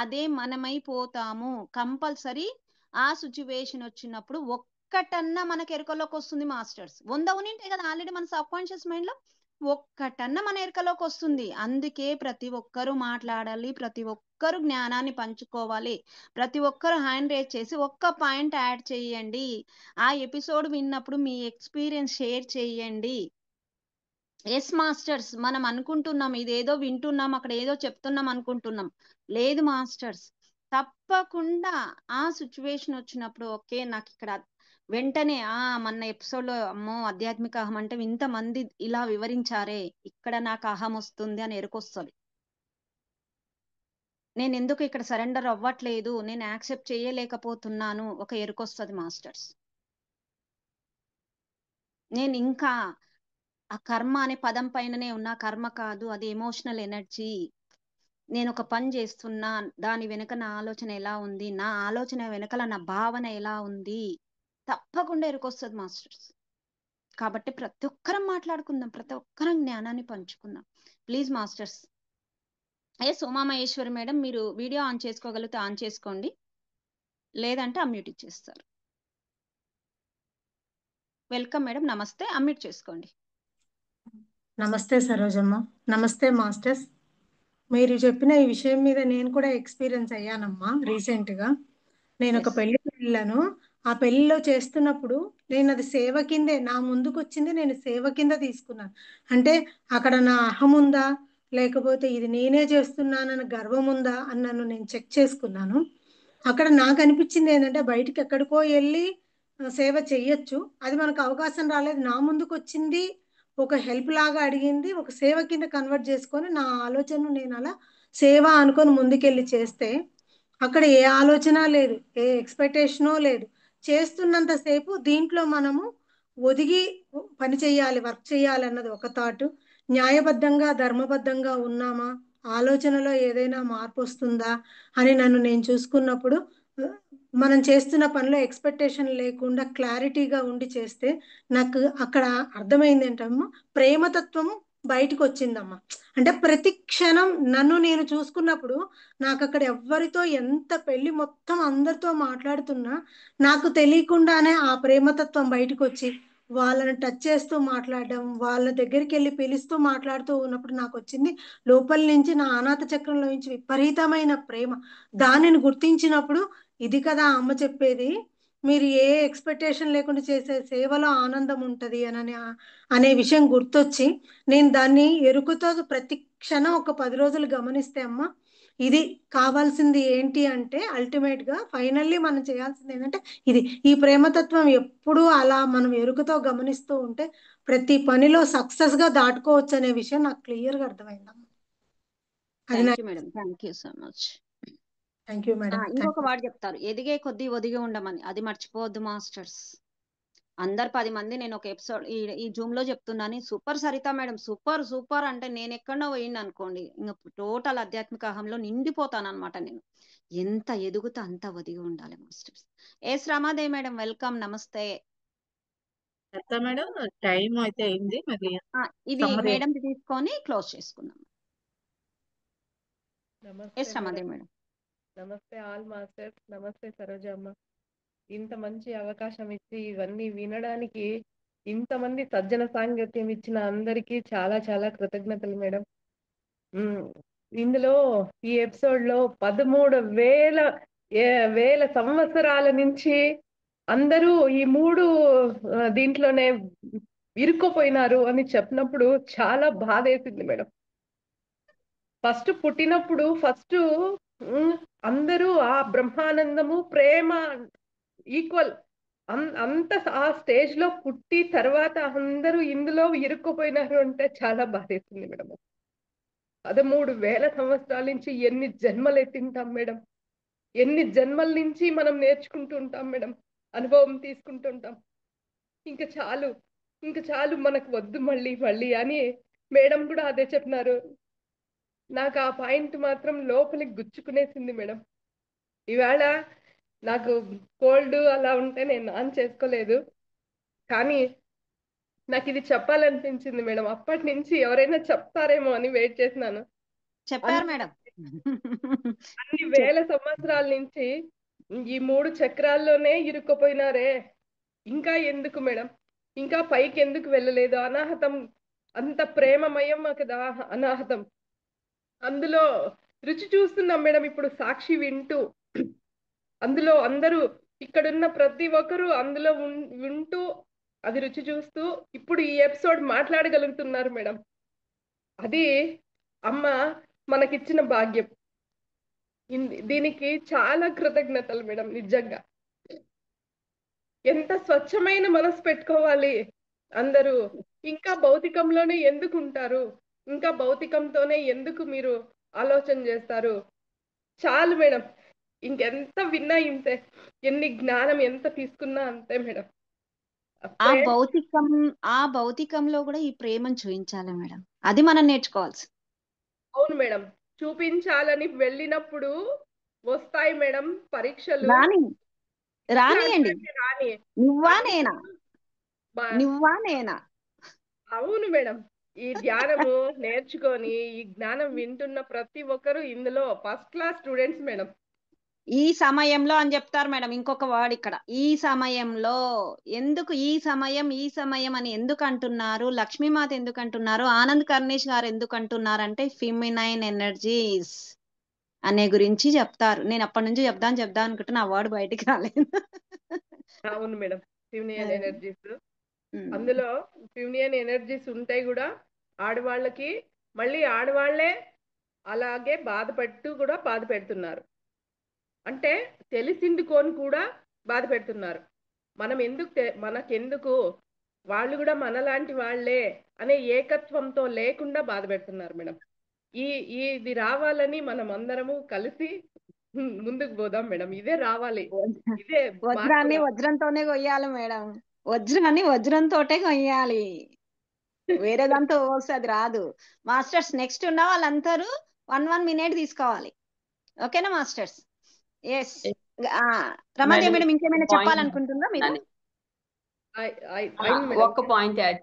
అదే మనమైపోతాము. కంపల్సరీ ఆ సిచ్యువేషన్ వచ్చినప్పుడు ఒక్కటన్నా మనకు ఎరుకలోకి వస్తుంది మాస్టర్స్. 100 ఉనింటే కదా ఆల్రెడీ మన సబ్ కాన్షియస్ మైండ్ లో, ఒక్కటన్నా మన ఎరుకలోకి వస్తుంది. అందుకే ప్రతి ఒక్కరూ మాట్లాడాలి, ప్రతి ఒక్కరు జ్ఞానాన్ని పంచుకోవాలి. ప్రతి ఒక్కరు హ్యాండ్ రేజ్ చేసి ఒక్క పాయింట్ యాడ్ చేయండి. ఆ ఎపిసోడ్ విన్నప్పుడు మీ ఎక్స్పీరియన్స్ షేర్ చేయండి. ఎస్ మాస్టర్స్, మనం అనుకుంటున్నాం ఇదేదో వింటున్నాం, అక్కడ ఏదో చెప్తున్నాం అనుకుంటున్నాం. లేదు మాస్టర్స్, తప్పకుండా ఆ సిచ్యువేషన్ వచ్చినప్పుడు ఓకే నాకు ఇక్కడ వెంటనే మన ఎపిసోడ్ లో అమ్మో ఆధ్యాత్మిక అహం అంటే ఇంతమంది ఇలా వివరించారే, ఇక్కడ నాకు అహం వస్తుంది అని ఎరుకొస్తుంది. నేను ఎందుకు ఇక్కడ సరెండర్ అవ్వట్లేదు, నేను యాక్సెప్ట్ చేయలేకపోతున్నాను, ఒక ఎరుకొస్తుంది మాస్టర్స్. నేను ఇంకా ఆ కర్మ అనే పదం పైననే ఉన్నా, కర్మ కాదు అది ఎమోషనల్ ఎనర్జీ. నేను ఒక పని చేస్తున్నా, దాని వెనుక నా ఆలోచన ఎలా ఉంది, నా ఆలోచన వెనకల నా భావన ఎలా ఉంది, తప్పకుండా ఎరుకొస్తుంది మాస్టర్స్. కాబట్టి ప్రతి ఒక్కరం మాట్లాడుకుందాం, ప్రతి ఒక్కరం జ్ఞానాన్ని పంచుకుందాం ప్లీజ్ మాస్టర్స్. ఉమామహేశ్వరి మేడం, మీరు వీడియో ఆన్ చేసుకోగలిగితే ఆన్ చేసుకోండి, లేదంటే అమ్యూట్ ఇచ్చేస్తారు. వెల్కమ్ మేడం, నమస్తే, అమ్యూట్ చేసుకోండి. నమస్తే సరోజమ్మ. నమస్తే మాస్టర్స్. మీరు చెప్పిన ఈ విషయం మీద నేను కూడా ఎక్స్పీరియన్స్ అయ్యానమ్మా. రీసెంట్గా నేను ఒక పెళ్లికి వెళ్ళాను. ఆ పెళ్లిలో చేస్తున్నప్పుడు నేను అది సేవ కిందే, నా ముందుకు వచ్చింది నేను సేవ కింద తీసుకున్నాను. అంటే అక్కడ నా అహం ఉందా, లేకపోతే ఇది నేనే చేస్తున్నానన్న గర్వం ఉందా అని నన్ను నేను చెక్ చేసుకున్నాను. అక్కడ నాకు అనిపించింది ఏంటంటే బయటికి ఎక్కడికో వెళ్ళి సేవ చెయ్యొచ్చు, అది మనకు అవకాశం రాలేదు. నా ముందుకు వచ్చింది ఒక హెల్ప్ లాగా అడిగింది, ఒక సేవ కింద కన్వర్ట్ చేసుకొని నా ఆలోచనను నేను అలా సేవ అనుకొని ముందుకెళ్ళి చేస్తే అక్కడ ఏ ఆలోచన లేదు, ఏ ఎక్స్పెక్టేషనో లేదు. చేస్తున్నంతసేపు దీంట్లో మనము ఒదిగి పని చేయాలి, వర్క్ చేయాలి అన్నది ఒక థాట్. న్యాయబద్ధంగా ధర్మబద్ధంగా ఉన్నామా, ఆలోచనలో ఏదైనా మార్పు వస్తుందా అని నన్ను నేను చూసుకున్నప్పుడు మనం చేస్తున్న పనిలో ఎక్స్పెక్టేషన్ లేకుండా క్లారిటీగా ఉండి చేస్తే నాకు అక్కడ అర్థమైంది ఏంటమ్మా, ప్రేమతత్వం బయటకు వచ్చిందమ్మా. అంటే ప్రతి క్షణం నన్ను నేను చూసుకున్నప్పుడు నాకు అక్కడ ఎవ్వరితో ఎంత పెళ్లి మొత్తం అందరితో మాట్లాడుతున్నా నాకు తెలియకుండానే ఆ ప్రేమతత్వం బయటకు వచ్చి వాళ్ళని టచ్ చేస్తూ మాట్లాడడం, వాళ్ళ దగ్గరికి వెళ్ళి పిలుస్తూ మాట్లాడుతూ ఉన్నప్పుడు నాకు వచ్చింది లోపల నుంచి, నా అనాథ చక్రంలో నుంచి విపరీతమైన ప్రేమ. దానిని గుర్తించినప్పుడు ఇది కదా అమ్మ చెప్పేది, మీరు ఏ ఎక్స్పెక్టేషన్ లేకుండా చేసే సేవలో ఆనందం ఉంటుంది అనే విషయం గుర్తొచ్చి నేను దాన్ని ఎరుకుతో ప్రతి క్షణం ఒక 10 రోజులు గమనిస్తే అమ్మ ఇది కావాల్సింది ఏంటి అంటే అల్టిమేట్ గా ఫైనల్లీ మనం చేయాల్సింది ఏంటంటే ఇది. ఈ ప్రేమతత్వం ఎప్పుడూ అలా మనం ఎరుకుతో గమనిస్తూ ఉంటే ప్రతి పనిలో సక్సెస్ గా దాటుకోవచ్చు అనే విషయం నాకు క్లియర్ గా అర్థమైందమ్మా. Thank you madam, thank you so much. Thank you madam. ఇంకొక వాడు చెప్తారు, ఎదిగే కొద్దీ ఒదిగి ఉండమని, అది మర్చిపోవద్దు మాస్టర్స్. అందరు 10 మంది, నేను ఒక ఎపిసోడ్ ఈ జూమ్ లో చెప్తున్నాను, super Saritha madam, super super అంటే నేను ఎక్కడో పోయింది అనుకోండి, ఇంకా టోటల్ ఆధ్యాత్మిక అహంలో నిండిపోతాను అనమాట. నేను ఎంత ఎదుగుతా అంత ఒదిగి ఉండాలి masters. Yes Ramadevi madam, welcome, నమస్తే. మేడం టైం అయితే అయింది, మరి ఇది మేడం తీసుకొని క్లోజ్ చేసుకుందాం. Yes Ramadevi madam. నమస్తే ఆల్ మాస్టర్స్. నమస్తే సరోజమ్మ. ఇంత మంచి అవకాశం ఇచ్చి ఇవన్నీ వినడానికి ఇంతమంది సజ్జన సాంగత్యం ఇచ్చిన అందరికీ చాలా చాలా కృతజ్ఞతలు మేడం. ఇందులో ఈ ఎపిసోడ్ లో 13,000 సంవత్సరాల నుంచి అందరూ ఈ 3 దీంట్లోనే ఇరుక్కుపోయినారు అని చెప్పినప్పుడు చాలా బాధ వేసింది మేడం. ఫస్ట్ పుట్టినప్పుడు అందరూ ఆ బ్రహ్మానందము ప్రేమ ఈక్వల్ అంత ఆ స్టేజ్ లో పుట్టి తర్వాత అందరూ ఇందులో ఇరుక్కుపోయినారు అంటే చాలా బాధేస్తుంది మేడం. 13,000 సంవత్సరాల నుంచి ఎన్ని జన్మలు ఎత్తింటాం మేడం, ఎన్ని జన్మల నుంచి మనం నేర్చుకుంటూ ఉంటాం మేడం, అనుభవం తీసుకుంటుంటాం. ఇంకా చాలు మనకు వద్దు మళ్ళీ మళ్ళీ అని మేడం కూడా అదే చెప్పినారు. నాకు ఆ పాయింట్ మాత్రం లోపలికి గుచ్చుకునేసింది మేడం. ఈవేళ నాకు కోల్డ్ అలా ఉంటే నేను ఆన్ చేసుకోలేదు, కానీ నాకు ఇది చెప్పాలనిపించింది మేడం. అప్పటి నుంచి ఎవరైనా చెప్తారేమో అని వెయిట్ చేసినాను. చెప్పారు మేడం. అన్ని వేల సంవత్సరాల నుంచి ఈ 3 చక్రాల్లోనే ఇరుక్కుపోయినారే, ఇంకా ఎందుకు మేడం, ఇంకా పైకి ఎందుకు వెళ్ళలేదు? అనాహతం అంత ప్రేమమయం కదా అనాహతం. అందులో రుచి చూస్తున్నాం మేడం. ఇప్పుడు సాక్షి వింటూ అందులో అందరూ ఇక్కడున్న ప్రతి ఒక్కరూ అందులో వింటూ అది రుచి చూస్తూ ఇప్పుడు ఈ ఎపిసోడ్ మాట్లాడగలుగుతున్నారు మేడం. అది అమ్మ మనకిచ్చిన భాగ్యం. దీనికి చాలా కృతజ్ఞతలు మేడం. నిజంగా ఎంత స్వచ్ఛమైన మనసు పెట్టుకోవాలి అందరూ. ఇంకా భౌతికంలోనే ఎందుకు ఉంటారు, ఇంకా భౌతికంతోనే ఎందుకు మీరు ఆలోచన చేస్తారు? చాలు మేడం, ఇంకెంత విన్నా ఇంతే, ఎన్ని జ్ఞానం ఎంత తీసుకున్నా అంతే మేడం. ఆ భౌతికంలో కూడా ఈ ప్రేమను చూపించాలి మేడం, అది మనం నేర్చుకోవాల్సి. అవును మేడం, చూపించాలని వెళ్ళినప్పుడు వస్తాయి మేడం పరీక్షలు. రానియండి, నువ్వా నేనా. అవును మేడం, ఈ ధ్యానము నేర్చుకొని ఈ జ్ఞానం వింటున్న ప్రతి ఒక్కరు ఇందులో ఫస్ట్ క్లాస్ స్టూడెంట్స్ మేడం. ఈ సమయంలో అని చెప్తారు మేడం. ఇంకొక వర్డ్ ఇక్కడ, ఈ సమయంలో. ఎందుకు ఈ సమయం అని ఎందుకు అంటున్నారు? లక్ష్మీమాత ఎందుకు అంటున్నారు? ఆనంద్ కర్ణేష్ గారు ఎందుకు అంటున్నారు అంటే ఫిమినైన్ ఎనర్జీస్ అనే గురించి చెప్తారు. నేను అప్పటి నుంచి చెప్దాం అనుకుంటున్నా, ఆ వర్డ్ బయటికి రాలేదు. అవును మేడం, ఫిమినియన్ ఎనర్జీస్. అందులో ఫిమినియన్ ఎనర్జీస్ ఉంటాయి కూడా ఆడవాళ్ళకి, మళ్ళీ ఆడవాళ్లే అలాగే బాధ పెడుతున్నారు. అంటే తెలిసిందుకొని కూడా బాధ పెడుతున్నారు. మనకెందుకు, వాళ్ళు కూడా మనలాంటి వాళ్లే అనే ఏకత్వంతో లేకుండా బాధ పెడుతున్నారు మేడం. ఇది రావాలని మనం అందరము కలిసి ముందుకు పోదాం మేడం. ఇదే రావాలి, ఇదే వజ్రాన్ని వజ్రంతోనే కొయ్యాలి మేడం, వజ్రాన్ని వజ్రంతోటే కొయ్యాలి, వేరే దాంతో వస్తే అది రాదు. మాస్టర్స్ నెక్స్ట్ ఉన్న వాళ్ళందరూ 1 minute తీసుకోవాలి. ఓకేనా మాస్టర్స్? ఎస్. రమాదేవి మేడం ఇంకేమైనా చెప్పాలనుకుంటుందా మీరు? ఒక్క పాయింట్ యాడ్.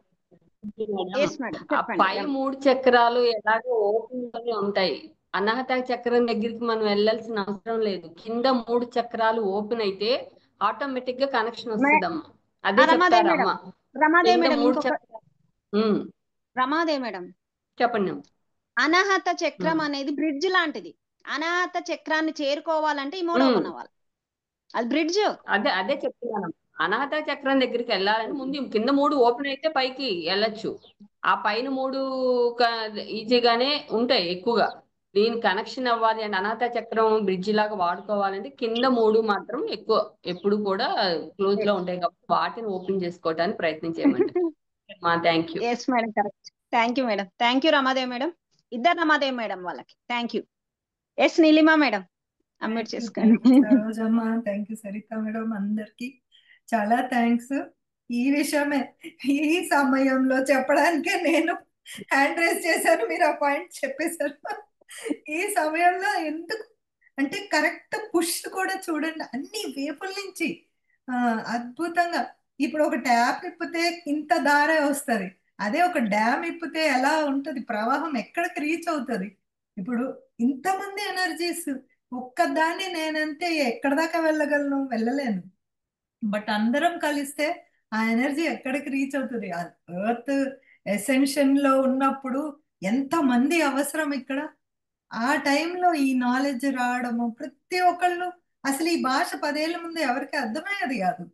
పై 3 చక్రాలు ఎలాగో ఓపెన్ లోనే ఉంటాయి. అనాహత చక్రం దగ్గరికి మనం వెళ్ళాల్సిన అవసరం లేదు. కింద 3 చక్రాలు ఓపెన్ అయితే ఆటోమేటిక్ గా కనెక్షన్ వస్తుందమ్మా. అదే చెప్తారమ్మా. రమాదేవి మేడం చెప్పండి. అనాహత చక్రం అనేది బ్రిడ్జ్ లాంటిది. అనాహత చక్రాన్ని చేరుకోవాలంటే ఈ 3 ఓపెన్ అవ్వాలి, అది బ్రిడ్జ్. అదే చెప్తున్నాను. అనాహత చక్రం దగ్గరికి వెళ్ళాలని ముందు కింద 3 ఓపెన్ అయితే పైకి వెళ్ళొచ్చు. ఆ పైన 3 ఈజీగానే ఉంటాయి ఎక్కువగా. దీని కనెక్షన్ అవ్వాలి అంటే అనాహత చక్రం బ్రిడ్జ్ లాగా వాడుకోవాలంటే కింద 3 మాత్రం ఎక్కువ ఎప్పుడు కూడా క్లోజ్ లో ఉంటాయి కాబట్టి వాటిని ఓపెన్ చేసుకోవడానికి ప్రయత్నం చేయమండి. Thank you. Yes madam, correct. Thank you madam. Thank you Ramadevi madam. ఇద్దరు రమాదేవి మేడం వాళ్ళకి thank you. Yes Neelima madam unmute చేసుకోండి. Sarojamma, thank you. Saritha madam, అందరికి చాలా థ్యాంక్స్. ఈ విషయమే ఈ సమయంలో చెప్పడానికే నేను హ్యాండ్ రేస్ చేశాను, మీరు ఆ పాయింట్ చెప్పేశారు. ఈ సమయంలో ఎందుకు అంటే కరెక్ట్ పుష్ కూడా చూడండి, అన్ని వైపుల నుంచి అద్భుతంగా. ఇప్పుడు ఒక ట్యాప్ ఇప్పితే ఇంత దారే వస్తుంది, అదే ఒక డ్యామ్ ఇప్పితే ఎలా ఉంటది, ప్రవాహం ఎక్కడికి రీచ్ అవుతుంది. ఇప్పుడు ఇంతమంది ఎనర్జీస్ ఒక్కదాన్ని నేనంతే ఎక్కడ దాకా వెళ్ళగలను, వెళ్ళలేను. బట్ అందరం కలిస్తే ఆ ఎనర్జీ ఎక్కడికి రీచ్ అవుతుంది. ఎర్త్ ఎసెన్షన్ లో ఉన్నప్పుడు ఎంత మంది అవసరం ఇక్కడ. ఆ టైంలో ఈ నాలెడ్జ్ రావడము, ప్రతి ఒక్కళ్ళు అసలు ఈ భాష 10 ఏళ్ల ముందు ఎవరికి అర్థమయ్యేది కాదు.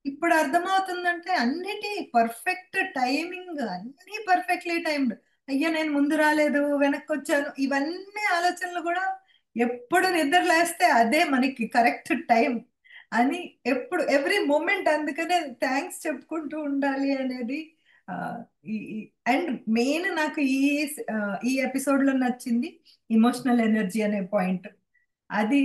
ఇప్పుడు అర్థమవుతుందంటే అన్నిటి పర్ఫెక్ట్ టైమింగ్, అన్ని పర్ఫెక్ట్లీ టైమ్డ్. అయ్యా నేను ముందు రాలేదు, వెనక్కి వచ్చాను, ఇవన్నీ ఆలోచనలు కూడా ఎప్పుడు నిద్ర లేస్తే అదే మనకి కరెక్ట్ టైం అని ఎప్పుడు ఎవ్రీ మూమెంట్. అందుకనే థ్యాంక్స్ చెప్పుకుంటూ ఉండాలి అనేది. అండ్ మెయిన్ నాకు ఈ ఎపిసోడ్ లో నచ్చింది ఇమోషనల్ ఎనర్జీ అనే పాయింట్. అది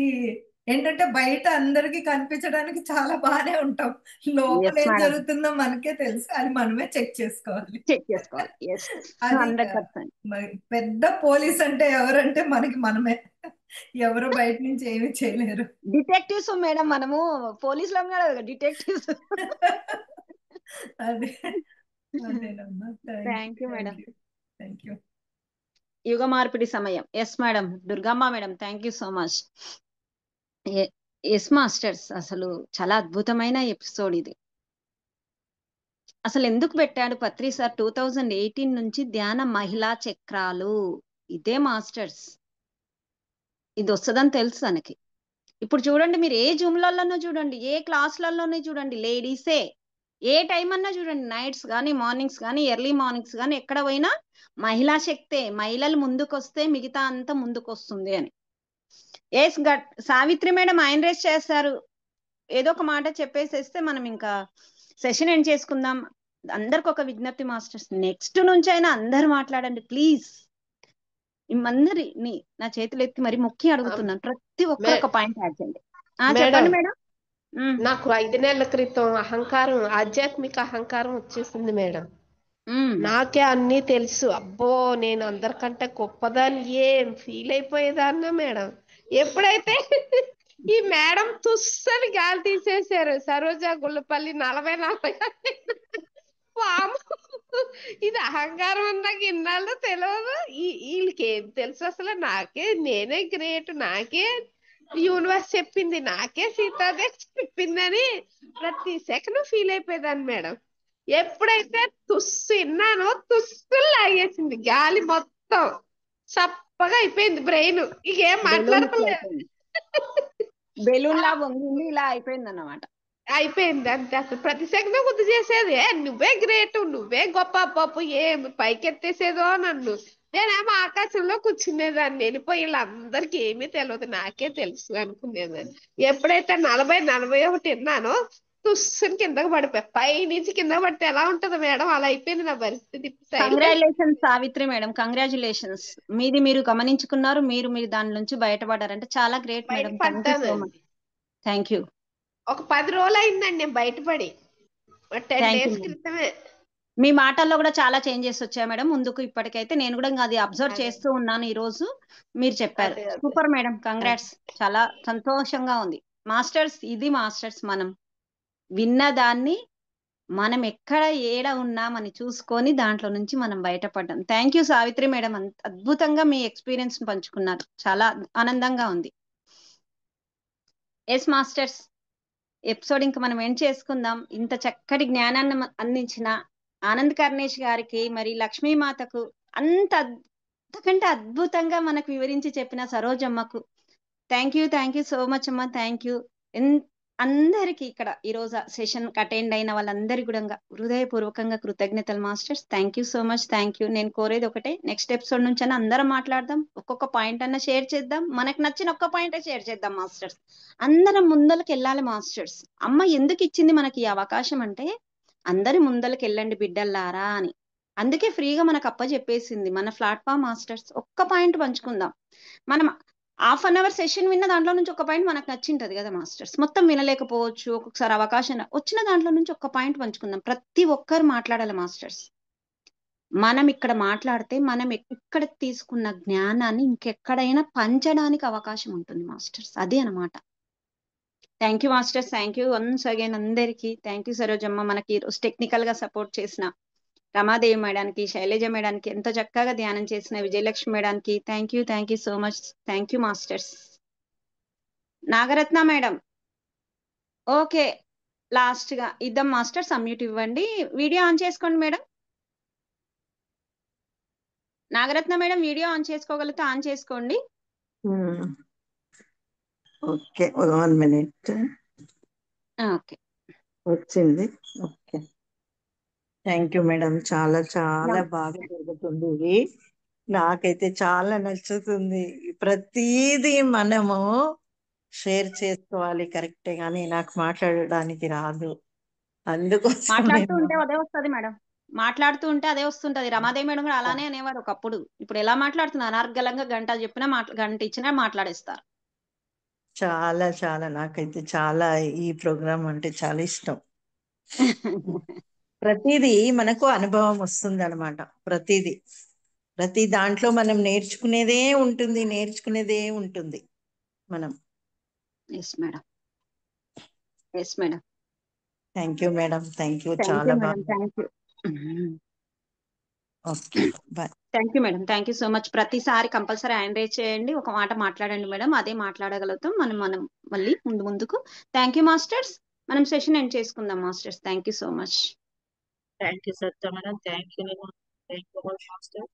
ఏంటంటే బయట అందరికి కనిపించడానికి చాలా బాగానే ఉంటాం, లోపల ఎస్ ఏం మేడం, జరుగుతుందో మనకే తెలుసు, అది మనమే చెక్ చేసుకోవాలి. చెక్ చేసుకోవాలి. ఎస్, అది 100%. మరి పెద్ద పోలీస్ అంటే ఎవరంటే మనకి మనమే, ఎవరు బయట నుంచి ఏమీ చేయలేరు. డిటెక్టివ్స్ మేడం, మనము పోలీసులు కదా, డిటెక్టివ్స్. అదే అదేనమ్మా. Thank you madam. Thank you. యుగ మార్పిడి సమయం. Yes madam, Durgamma madam, thank you so much. Yes masters, అసలు చాలా అద్భుతమైన ఎపిసోడ్ ఇది. అసలు ఎందుకు పెట్టాడు పత్రి సార్ 2018 నుంచి ధ్యాన మహిళా చక్రాలు? ఇదే మాస్టర్స్, ఇది వస్తుందని తెలుసు తనకి. ఇప్పుడు చూడండి, మీరు ఏ జూమ్లలోనో చూడండి, ఏ క్లాసులలోనే చూడండి, లేడీసే, ఏ టైం అన్నా చూడండి, నైట్స్ కానీ మార్నింగ్స్ కానీ ఎర్లీ మార్నింగ్స్ కానీ ఎక్కడ పోయినా మహిళా శక్తే, మహిళలు ముందుకు వస్తే మిగతా అంతా ముందుకు వస్తుంది అని. ఎస్ సావిత్రి మేడం ఆయన రేస్ చేస్తారు. ఏదో ఒక మాట చెప్పేసేస్తే మనం ఇంకా సెషన్ ఎండ్ చేసుకుందాం. అందరికి ఒక విజ్ఞప్తి మాస్టర్స్, నెక్స్ట్ నుంచి అయినా అందరు మాట్లాడండి ప్లీజ్. అందరిని నా చేతులు ఎత్తి మరి మొక్కి అడుగుతున్నాను, ప్రతి ఒక్కరు ఒక పాయింట్ యాడ్ చేయండి. చెప్పండి మేడం. నాకు 5 నెలల క్రితం అహంకారం, ఆధ్యాత్మిక అహంకారం వచ్చేసింది మేడం. నాకే అన్నీ తెలుసు, అబ్బో నేను అందరికంటే గొప్పదాన్ని ఏం ఫీల్ అయిపోయేదాన్నా మేడం. ఎప్పుడైతే ఈ మేడం తుస్సని గాలి తీసేశారు, సరోజా గుల్లపల్లి 40 వాము, ఇది అహంకారం అన్నాక ఇన్నాళ్ళు తెలియదు. వీళ్ళకి ఏం తెలుసు అసలు? నాకే నేనే గ్రేట్, నాకే యూనివర్స్ చెప్పింది, నాకే సీతాదేవి చెప్పిందని ప్రతి సెకండ్ ఫీల్ అయిపోయేదాన్ని మేడం. ఎప్పుడైతే తుస్సు విన్నానో తుస్సు లాగేసింది గాలి, మొత్తం చప్పగా అయిపోయింది బ్రెయిన్, ఇకేం మాట్లాడలేదు. బెలూన్ లా వంగింది, ఇలా అయిపోయింది అన్నమాట. అయిపోయింది అంతే. అసలు ప్రతి సెకండ్ గుర్తు చేసేది, నువ్వే గ్రేట్, నువ్వే గొప్ప, పప్పు ఏం పైకెత్తేసేదో నన్ను. నేనేమో ఆకాశంలో కూర్చునేదాన్ని, వెళ్ళిపోయి వీళ్ళందరికీ ఏమీ తెలియదు, నాకే తెలుసు అనుకునేదాన్ని. ఎప్పుడైతే 40-41 విన్నానో తుస్సుని కిందకు పడిపోయి, పై నుంచి కింద పడితే ఎలా ఉంటది మేడం, అలా అయిపోయింది నా పరిస్థితి. Congratulations Savitri madam, congratulations. మీది మీరు గమనించుకున్నారు, మీరు దాని నుంచి బయటపడారంటే చాలా great madam. Thank you so much. Thank you. ఒక 10 రోజులు అయిందండి నేను బయటపడి, 10 డేస్ క్రితమే. మీ మాటల్లో కూడా చాలా చేంజెస్ వచ్చాయి మేడం ముందుకు. ఇప్పటికైతే నేను కూడా అది అబ్జర్వ్ చేస్తూ ఉన్నాను ఈ రోజు, మీరు చెప్పారు. సూపర్ మేడం, కంగ్రాట్స్, చాలా సంతోషంగా ఉంది. మాస్టర్స్, ఇది మాస్టర్స్, మనం విన్నదాన్ని మనం ఎక్కడ ఏడ ఉన్నామని చూసుకొని దాంట్లో నుంచి మనం బయటపడ్డాం. థ్యాంక్ యూ సావిత్రి మేడం, అద్భుతంగా మీ ఎక్స్పీరియన్స్ పంచుకున్నారు, చాలా ఆనందంగా ఉంది. ఎస్ మాస్టర్స్, ఎపిసోడ్ ఇంకా మనం ఎండ్ చేసుకుందాం. ఇంత చక్కటి జ్ఞానాన్ని అందించిన ఆనంద్ కర్ణేష్ గారికి, మరి లక్ష్మీమాతకు, అంతకంటే అద్భుతంగా మనకు వివరించి చెప్పిన సరోజమ్మకు థ్యాంక్ యూ సో మచ్ అమ్మ. థ్యాంక్ యూ అందరికి, ఇక్కడ ఈరోజు సెషన్ అటెండ్ అయిన వాళ్ళందరికీ కూడా హృదయపూర్వకంగా కృతజ్ఞతలు masters. Thank you so much. Thank you. నేను కోరేది ఒకటే, నెక్స్ట్ ఎపిసోడ్ నుంచి అయినా అందరం మాట్లాడదాం, ఒక్కొక్క పాయింట్ అన్న షేర్ చేద్దాం, మనకు నచ్చిన ఒక్క పాయింట్ షేర్ చేద్దాం మాస్టర్స్. అందరం ముందరికి వెళ్ళాలి మాస్టర్స్. అమ్మ ఎందుకు ఇచ్చింది మనకి ఈ అవకాశం అంటే, అందరి ముందరికి వెళ్ళండి బిడ్డల్లారా అని. అందుకే ఫ్రీగా మనకు చెప్పేసింది మన ప్లాట్ఫామ్ మాస్టర్స్. ఒక్క పాయింట్ పంచుకుందాం. మనం ½ అవర్ సెషన్ విన్న దాంట్లో నుంచి ఒక పాయింట్ మనకు నచ్చింటది కదా మాస్టర్స్. మొత్తం వినలేకపోవచ్చు, ఒక్కొక్కసారి అవకాశం వచ్చిన దాంట్లో నుంచి ఒక పాయింట్ పంచుకుందాం. ప్రతి ఒక్కరు మాట్లాడాలి మాస్టర్స్. మనం ఇక్కడ మాట్లాడితే మనం ఇక్కడ తీసుకున్న జ్ఞానాన్ని ఇంకెక్కడైనా పంచడానికి అవకాశం ఉంటుంది మాస్టర్స్. అదే అన్నమాట. Thank you masters, thank you once again అందరికి. థ్యాంక్ యూ సరోజమ్మ, మనకి ఈరోజు టెక్నికల్ గా సపోర్ట్ చేసిన రమాదేవి మేడానికి, శైలజ మేడానికి, ఎంతో చక్కగా ధ్యానం చేసిన విజయలక్ష్మి మేడానికి thank you so much. Thank you masters. Nagaratna madam okay last గా ఇద్దాం మాస్టర్స్ అన్మ్యూట్ ఇవ్వండి వీడియో ఆన్ చేసుకోండి madam Nagaratna madam video on చేసుకోగలిగితే ఆన్ చేసుకోండి ఓకే 1 మినిట్ ఓకే వచ్చింది. Okay, thank you madam. చాలా చాలా బాగా జరుగుతుంది ఇది. నాకైతే చాలా నచ్చుతుంది. ప్రతిదీ మనము షేర్ చేసుకోవాలి కరెక్టే, కానీ నాకు మాట్లాడడానికి రాదు. అందుకోసం మాట్లాడుతూ నేను ఉంటే అదే వస్తుంది మేడం మాట్లాడుతూ ఉంటే అదే వస్తుంటది రమాదేవి మేడం కూడా అలానే అనేవారు ఒకప్పుడు ఇప్పుడు ఎలా మాట్లాడుతున్నారు అనర్గళంగా గంట చెప్పినా గంట ఇచ్చినా మాట్లాడేస్తారు చాలా చాలా నాకైతే చాలా ఈ ప్రోగ్రామ్ అంటే చాలా ఇష్టం. ప్రతిదీ మనకు అనుభవం వస్తుంది అనమాట. ప్రతి దాంట్లో మనం నేర్చుకునేదే ఉంటుంది మనం. Yes madam yes madam thank you madam, thank you. Thank చాలా యూ మేడం బాగా. Thank you okay, bye. Thank you madam thank you so much ప్రతిసారి కంపల్సరీ హ్యాండ్ రేజ్ చేయండి ఒక మాట మాట్లాడండి మేడం అదే మాట్లాడగలుగుతాం మనం మళ్ళీ ముందుకు థ్యాంక్ యూ మాస్టర్స్ మనం సెషన్ ఎండ్ చేసుకుందాం masters thank you so much thank you Saritha madam, thank you master.